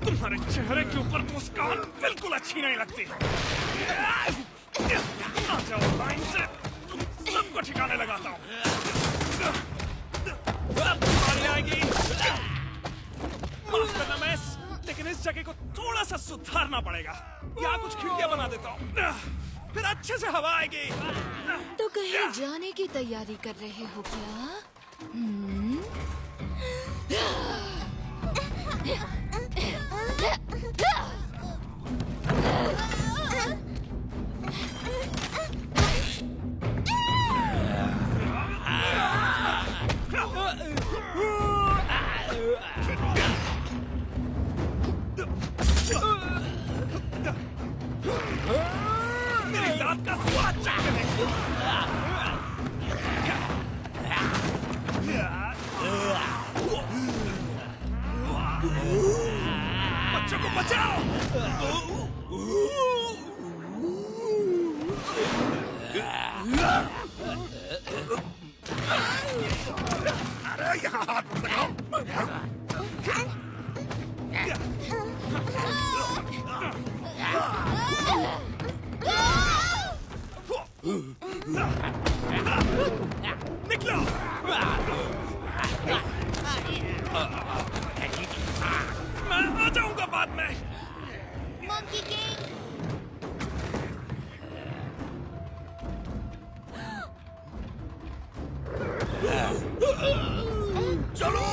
तुम्हारे चेहरे के ऊपर मुस्कान बिल्कुल अच्छी नहीं लगती। आ जाओ लाइन से, तुम सबको ठिकाने लगाता हूँ। अब तुम्हारी आएगी। माफ करना मैस, लेकिन इस जगह को थोड़ा सा सुधारना पड़ेगा। यहाँ कुछ खिड़कियाँ बना देता हूँ, फिर अच्छे से हवा आएगी। तो कहीं जाने की तैयारी कर रहे हो क्या? मेरी लात का स्वाद चखने। बच्चों को बचाओ। अरे यहाँ हाथ मत लगाओ। निकलो। मैं आ जाऊंगा बाद में। मंकी किंग, चलो।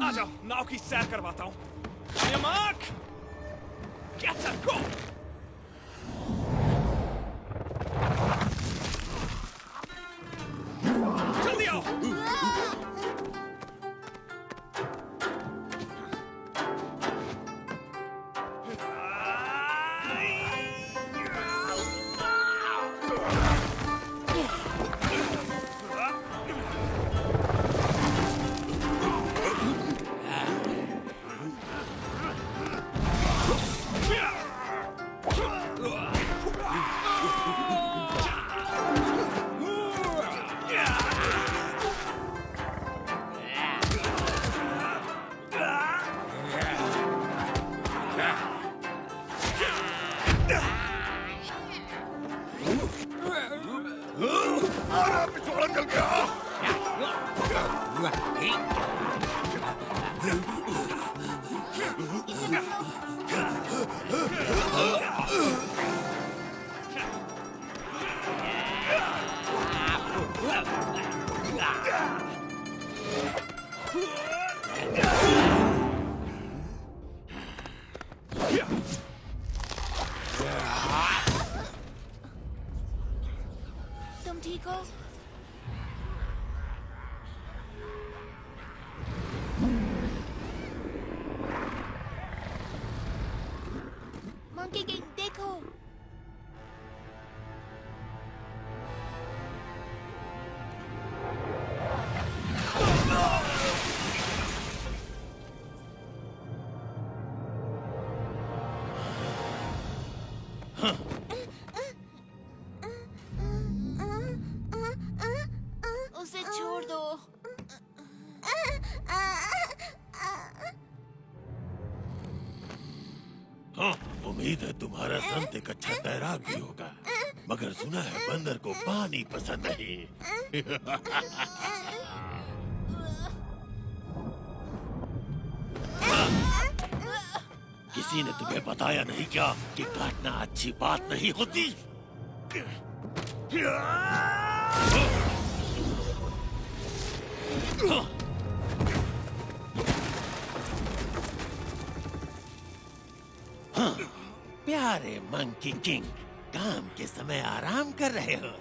आ जाओ, नाव की सैर करवाता हूँ। Mark, get her, go! जल्दी आओ। तुम ठीक हो? मंकी किंग देखो। उसे छोड़ दो। हाँ, उम्मीद है तुम्हारा संत एक अच्छा तैराक भी होगा, मगर सुना है बंदर को पानी पसंद नहीं। किसी ने तुम्हें बताया नहीं क्या कि काटना अच्छी बात नहीं होती? हाँ, प्यारे मंकी किंग, काम के समय आराम कर रहे हो।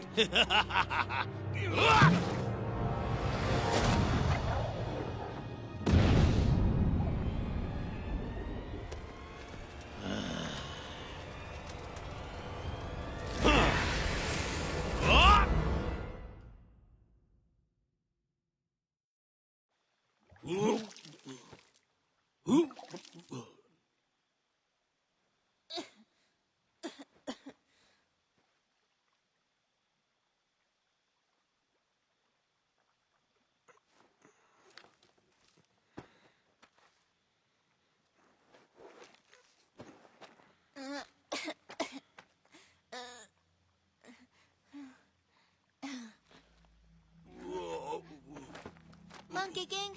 मंकी किंग,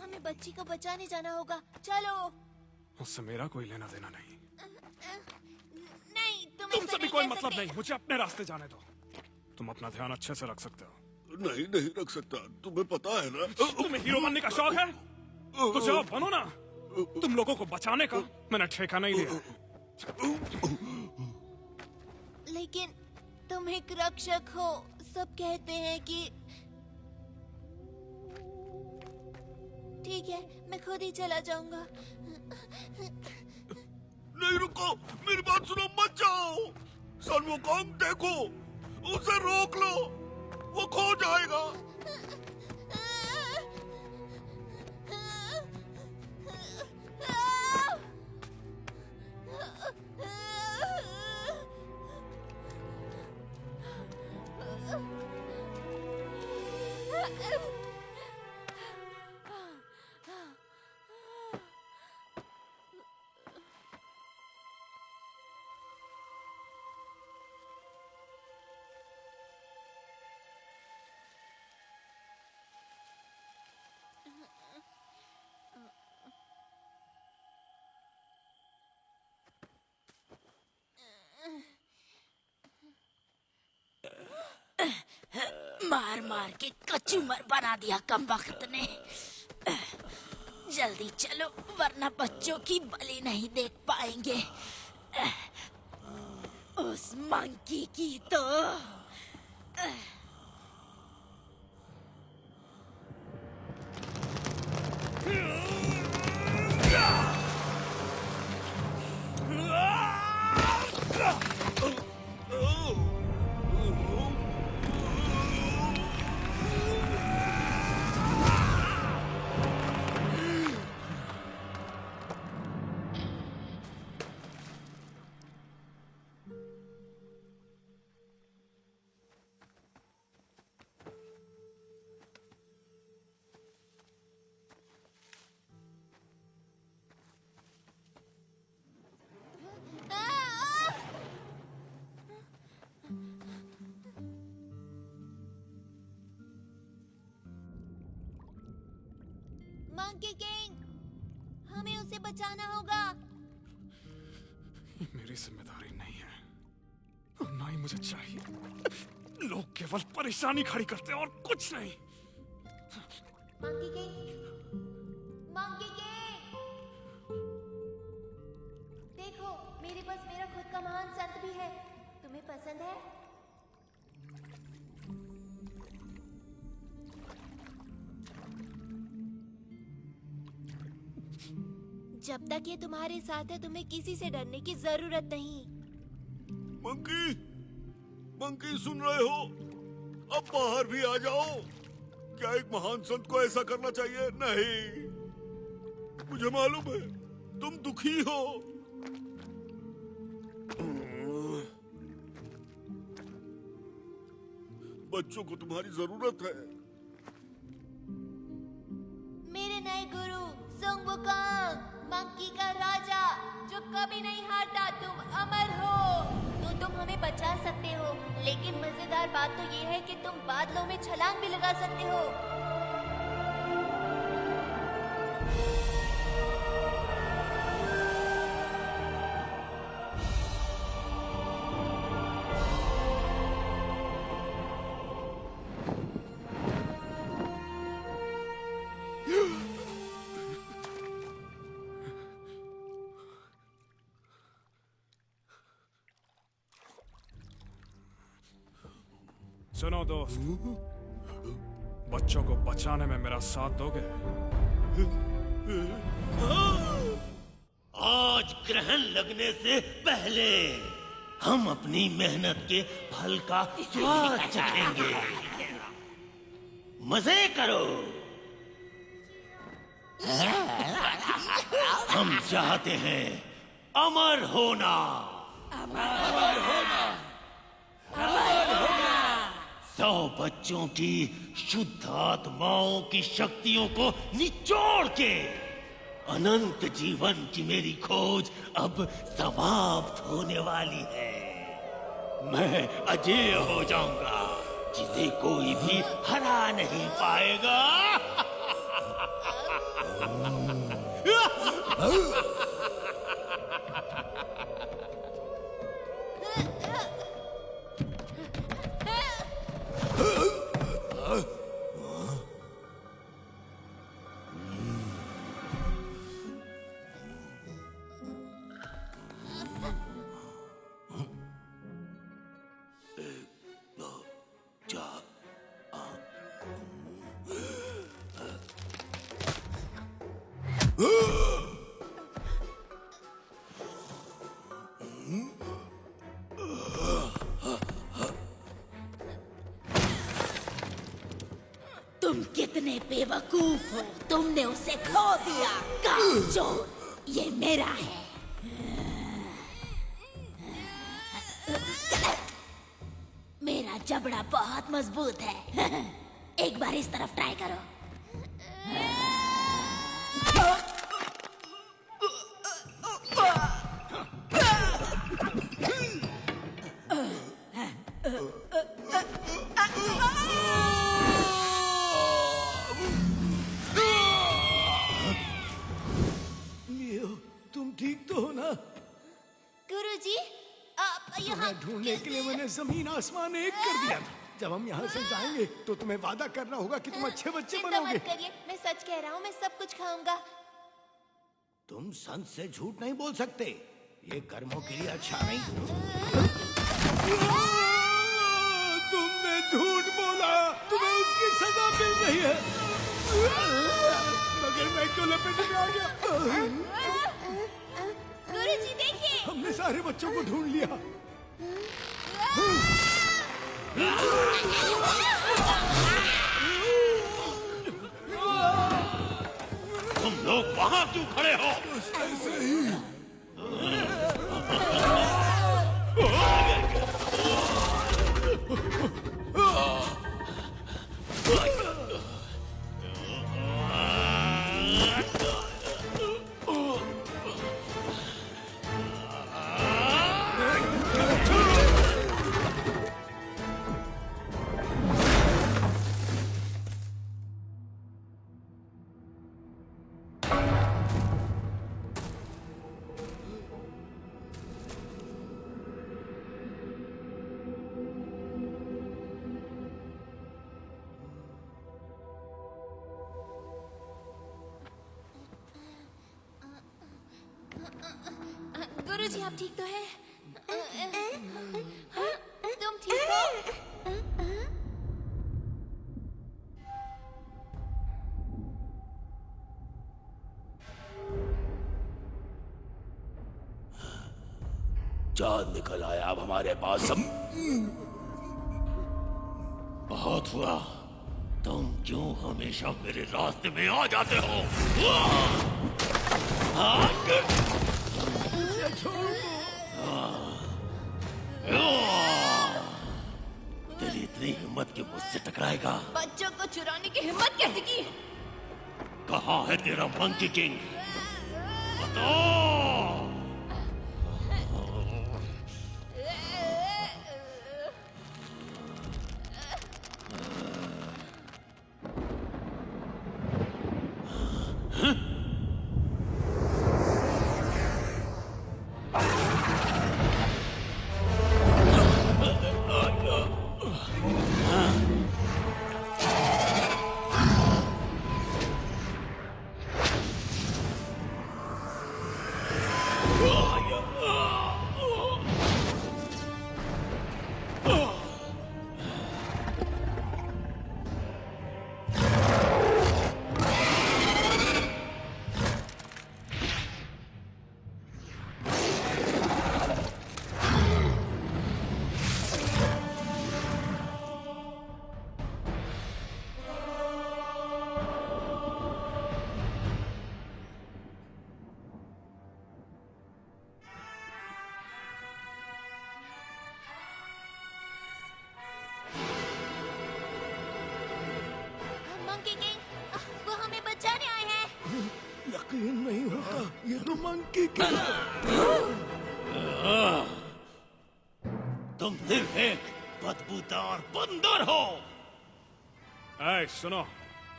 हमें बच्ची को बचाने जाना होगा। चलो। उससे मेरा कोई लेना देना नहीं। नहीं, तुमसे भी कोई मतलब नहीं। मुझे अपने रास्ते जाने दो। तुम अपना ध्यान अच्छे से रख सकते हो। नहीं नहीं रख सकता, तुम्हें पता है ना। तुम्हें हीरो बनने का शौक है तो जाओ बनो ना। तुम लोगों को बचाने का मैंने ठेका नहीं लिया। लेकिन तुम एक रक्षक हो। सब कहते हैं कि ठीक है, मैं खुद ही चला जाऊंगा। नहीं रुको, मेरी बात सुनो, मत जाओ। सन वुकोंग देखो, उसे रोक लो, वो खो जाएगा। मार मार के कचूमर बना दिया कमबख्त ने। जल्दी चलो वरना बच्चों की बलि नहीं देख पाएंगे। उस मंकी की तो मंकी किंग, हमें उसे बचाना होगा। ये मेरी जिम्मेदारी नहीं है और ना ही मुझे चाहिए। लोग केवल परेशानी खड़ी करते हैं और कुछ नहीं। मंकी किंग, मंकी किंग, देखो मेरे पास मेरा खुद का महान संत भी है। तुम्हें पसंद है? जब तक ये तुम्हारे साथ है तुम्हें किसी से डरने की जरूरत नहीं। मंकी, मंकी सुन रहे हो? अब बाहर भी आ जाओ। क्या एक महान संत को ऐसा करना चाहिए? नहीं, मुझे मालूम है तुम दुखी हो। बच्चों को तुम्हारी जरूरत है। मेरे नए गुरु संग वुकांग, मंकी का राजा जो कभी नहीं हारता, तुम अमर हो। तो तुम हमें बचा सकते हो, लेकिन मजेदार बात तो ये है कि तुम बादलों में छलांग भी लगा सकते हो। सुनो दोस्त, बच्चों को बचाने में मेरा साथ दोगे? आज ग्रहण लगने से पहले हम अपनी मेहनत के फल का स्वाद चखेंगे। मजे करो। हम चाहते हैं अमर होना। अमर होना। 100 बच्चों की शुद्ध आत्माओं की शक्तियों को निचोड़ के अनंत जीवन की मेरी खोज अब समाप्त होने वाली है। मैं अजेय हो जाऊंगा, जिसे कोई भी हरा नहीं पाएगा। तुम कितने बेवकूफ हो, तुमने उसे खो दिया। कामचोर, ये मेरा है। मेरा जबड़ा बहुत मजबूत है। एक बार इस तरफ ट्राई करो। तुम ठीक तो हो ना? गुरुजी, आप यहाँ तुम्हें ढूंढने के लिए मैंने जमीन आसमान एक कर दिया था। जब हम यहाँ से जाएंगे तो तुम्हें वादा करना होगा कि तुम अच्छे बच्चे चिंता बनोगे। मत करिए, मैं सच कह रहा हूँ, मैं सब कुछ खाऊंगा। तुम संत से झूठ नहीं बोल सकते, ये कर्मों के लिए अच्छा नहीं। तुमने झूठ बोला, तुम्हें उसकी सजा मिल गई है। मगर मैं क्यों लपेटे में आ गया? गुरुजी देखिए। हमने सारे बच्चों को ढूंढ लिया। तुम लोग वहां क्यों खड़े हो? ऐसे ही। गुरुजी आप ठीक तो हैं? तुम ठीक हो? चांद निकल आया अब हमारे पास। हम बहुत हुआ, तुम क्यों हमेशा मेरे रास्ते में आ जाते हो? तेरी इतनी हिम्मत कि मुझसे टकराएगा? बच्चों को चुराने की हिम्मत कैसे की? कहाँ है तेरा मंकी किंग? बता। मंकी किंग, वो हमें बचाने आए हैं। यकीन नहीं होता, ये तो मंकी किंग है। तुम सिर्फ एक बदबूदार बंदर हो। ऐ सुनो,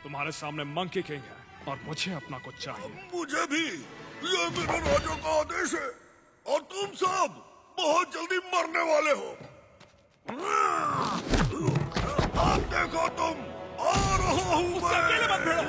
तुम्हारे सामने मंकी किंग है और मुझे अपना कुछ चाहिए। मुझे भी, ये मेरे राजा का आदेश है और तुम सब बहुत जल्दी मरने वाले हो। अब देखो तुम, आ रहा हूँ मैं। अकेले मत भिड़ो।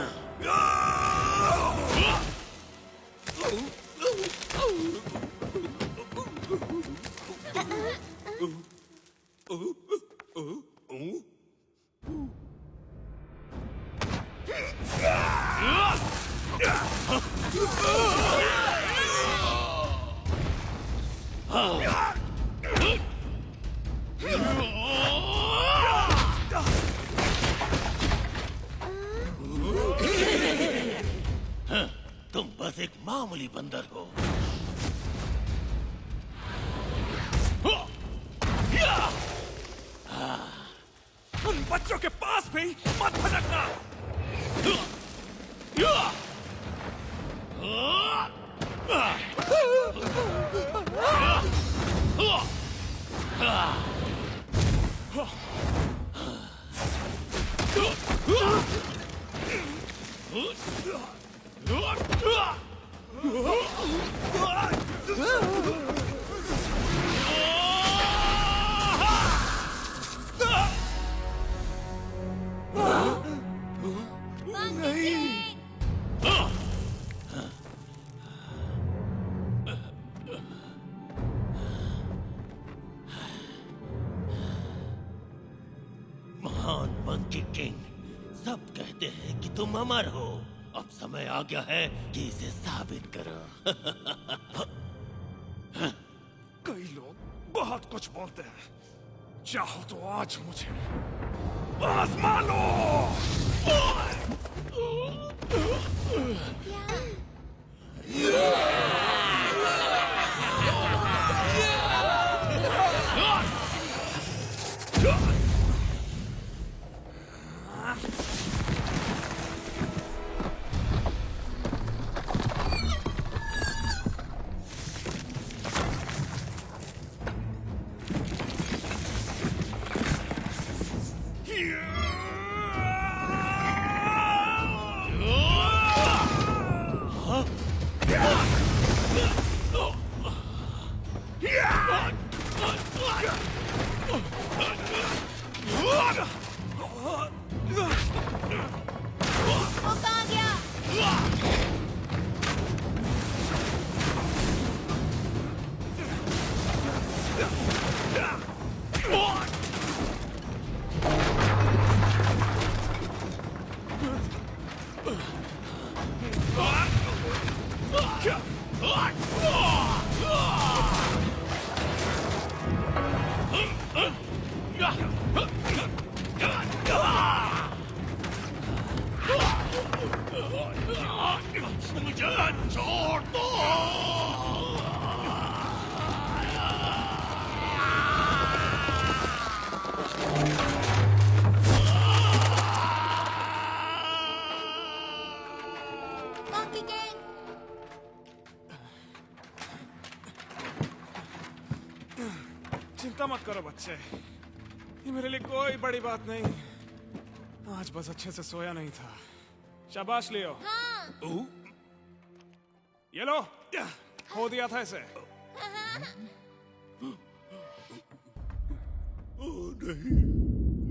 तुम बस एक मामूली बंदर हो। उन बच्चों के पास भी मत भटकना। मंकी किंग, सब कहते हैं कि तुम अमर हो। अब समय आ गया है कि इसे साबित करो। कई लोग बहुत कुछ बोलते हैं, चाहो तो आज मुझे आजमा लो। वो कहाँ गया? मुझे छोड़ दो। मंकी किंग, चिंता मत करो बच्चे, ये मेरे लिए कोई बड़ी बात नहीं। आज बस अच्छे से सोया नहीं था। शाबाश लियो। हाँ। ये लो, खो दिया था इसे। ओह नहीं,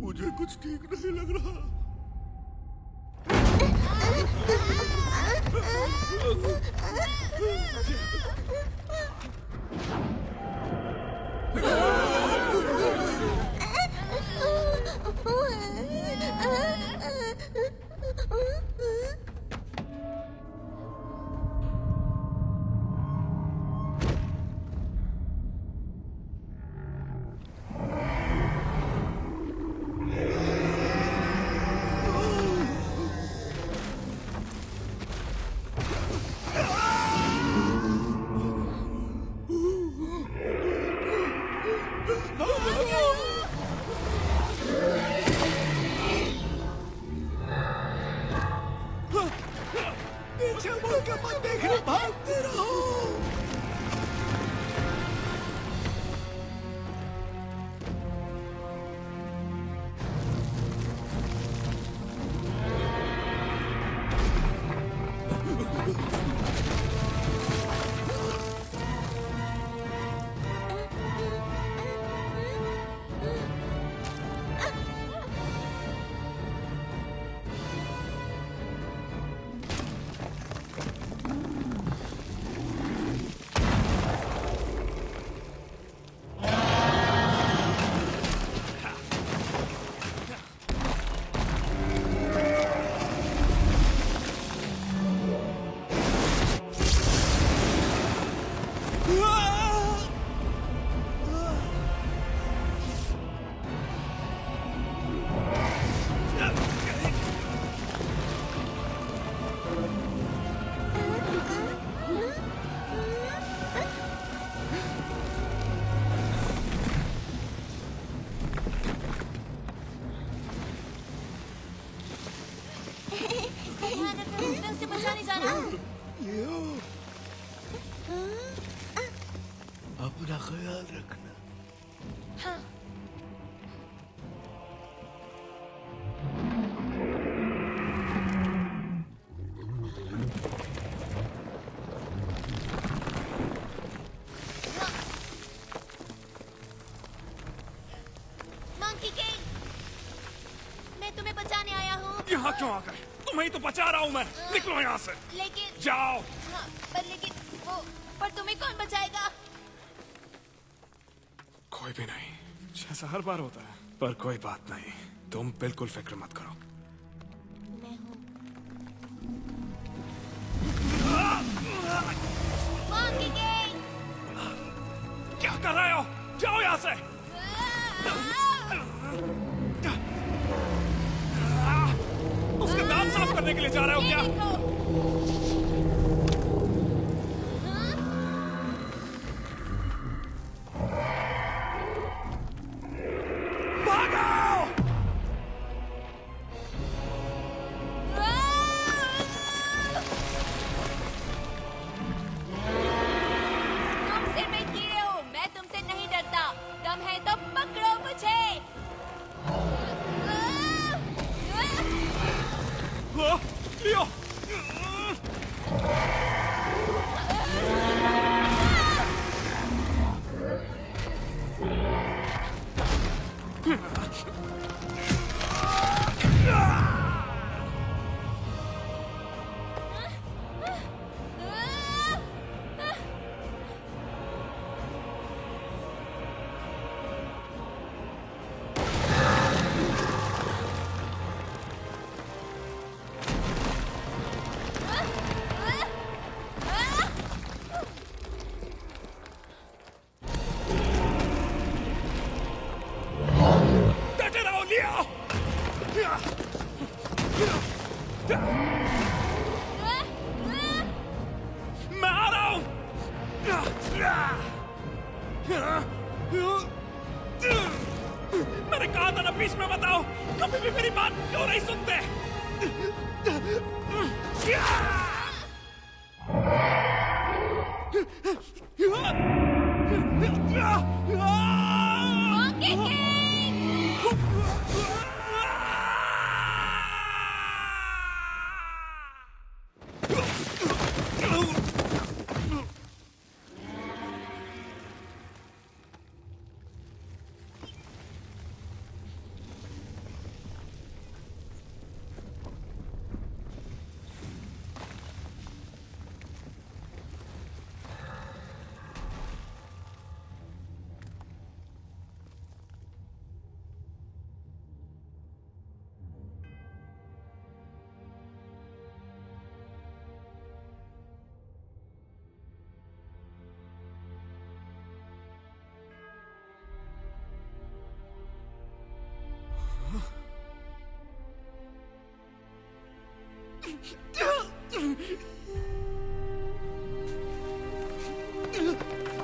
मुझे कुछ ठीक नहीं लग रहा। पीछे मुड़ के मत देखना, भागते रहो। मैं उसे बचाने जा रहा हूँ। अपना ख्याल रखना। हाँ। मंकी किंग, मैं तुम्हें बचाने आया हूँ। यहाँ क्यों आ गए? तुम्हें ही तो बचा रहा हूँ मैं। निकलो यहाँ से। लेकिन जाओ। हाँ, पर तुम्हें कौन बचाएगा? कोई भी नहीं, जैसा हर बार होता है। पर कोई बात नहीं, तुम बिल्कुल फिक्र मत करो। मैं हूँ। क्या कर रहे हो? जाओ यहाँ से। उसके दांत साफ करने के लिए जा रहे हो क्या? तुम सिर में कीड़े हो, मैं तुमसे नहीं डरता। दम है तो पकड़ो मुझे। लियो। डटे रहो, लियो। मैं आ रहा हूँ। मैंने कहा था ना बीच में बताओ, कभी भी मेरी बात क्यों नहीं सुनते?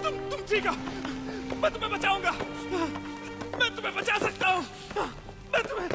तुम ठीक हो? मैं तुम्हें बचाऊंगा। मैं तुम्हें बचा सकता हूँ। मैं तुम्हें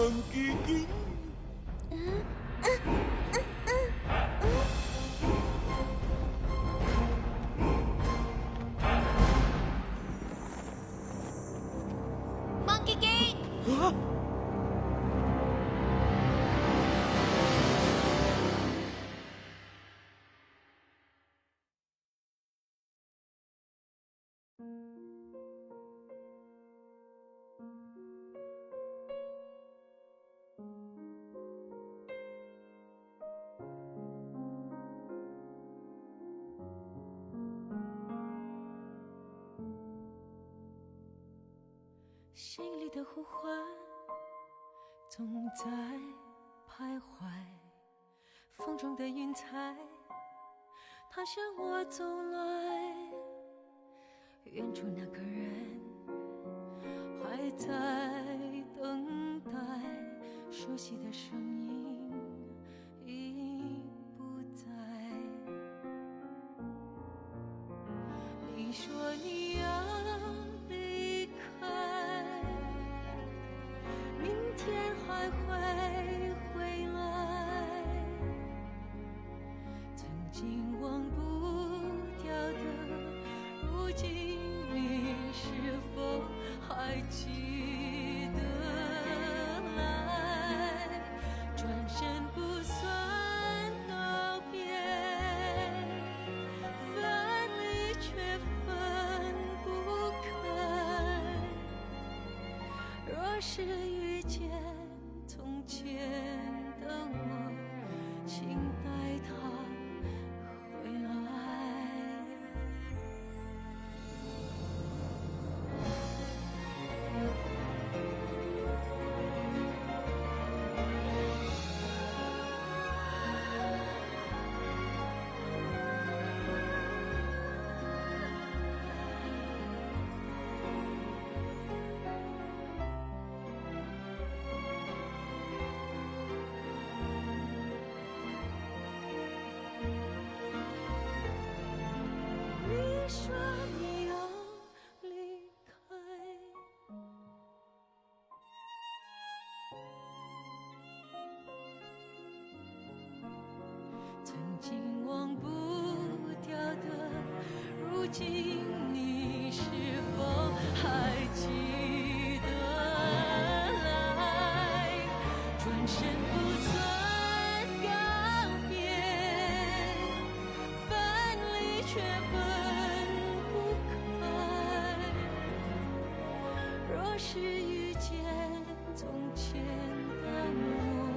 मंकी किंग। मंकी किंग!心里的呼唤总在徘徊，风中的云彩它向我走来，远处那个人还在等待，熟悉的声音已不在。你说你要离开，明天还会回来，曾经忘不掉的，如今你是否还记得来？转身不算告别，分离却分不开。若是遇见从前的我，请带他回来。你说你要离开，曾经忘不掉的，如今你是否还记得来？转身不算告别，分离却分不开。若是遇见从前的我，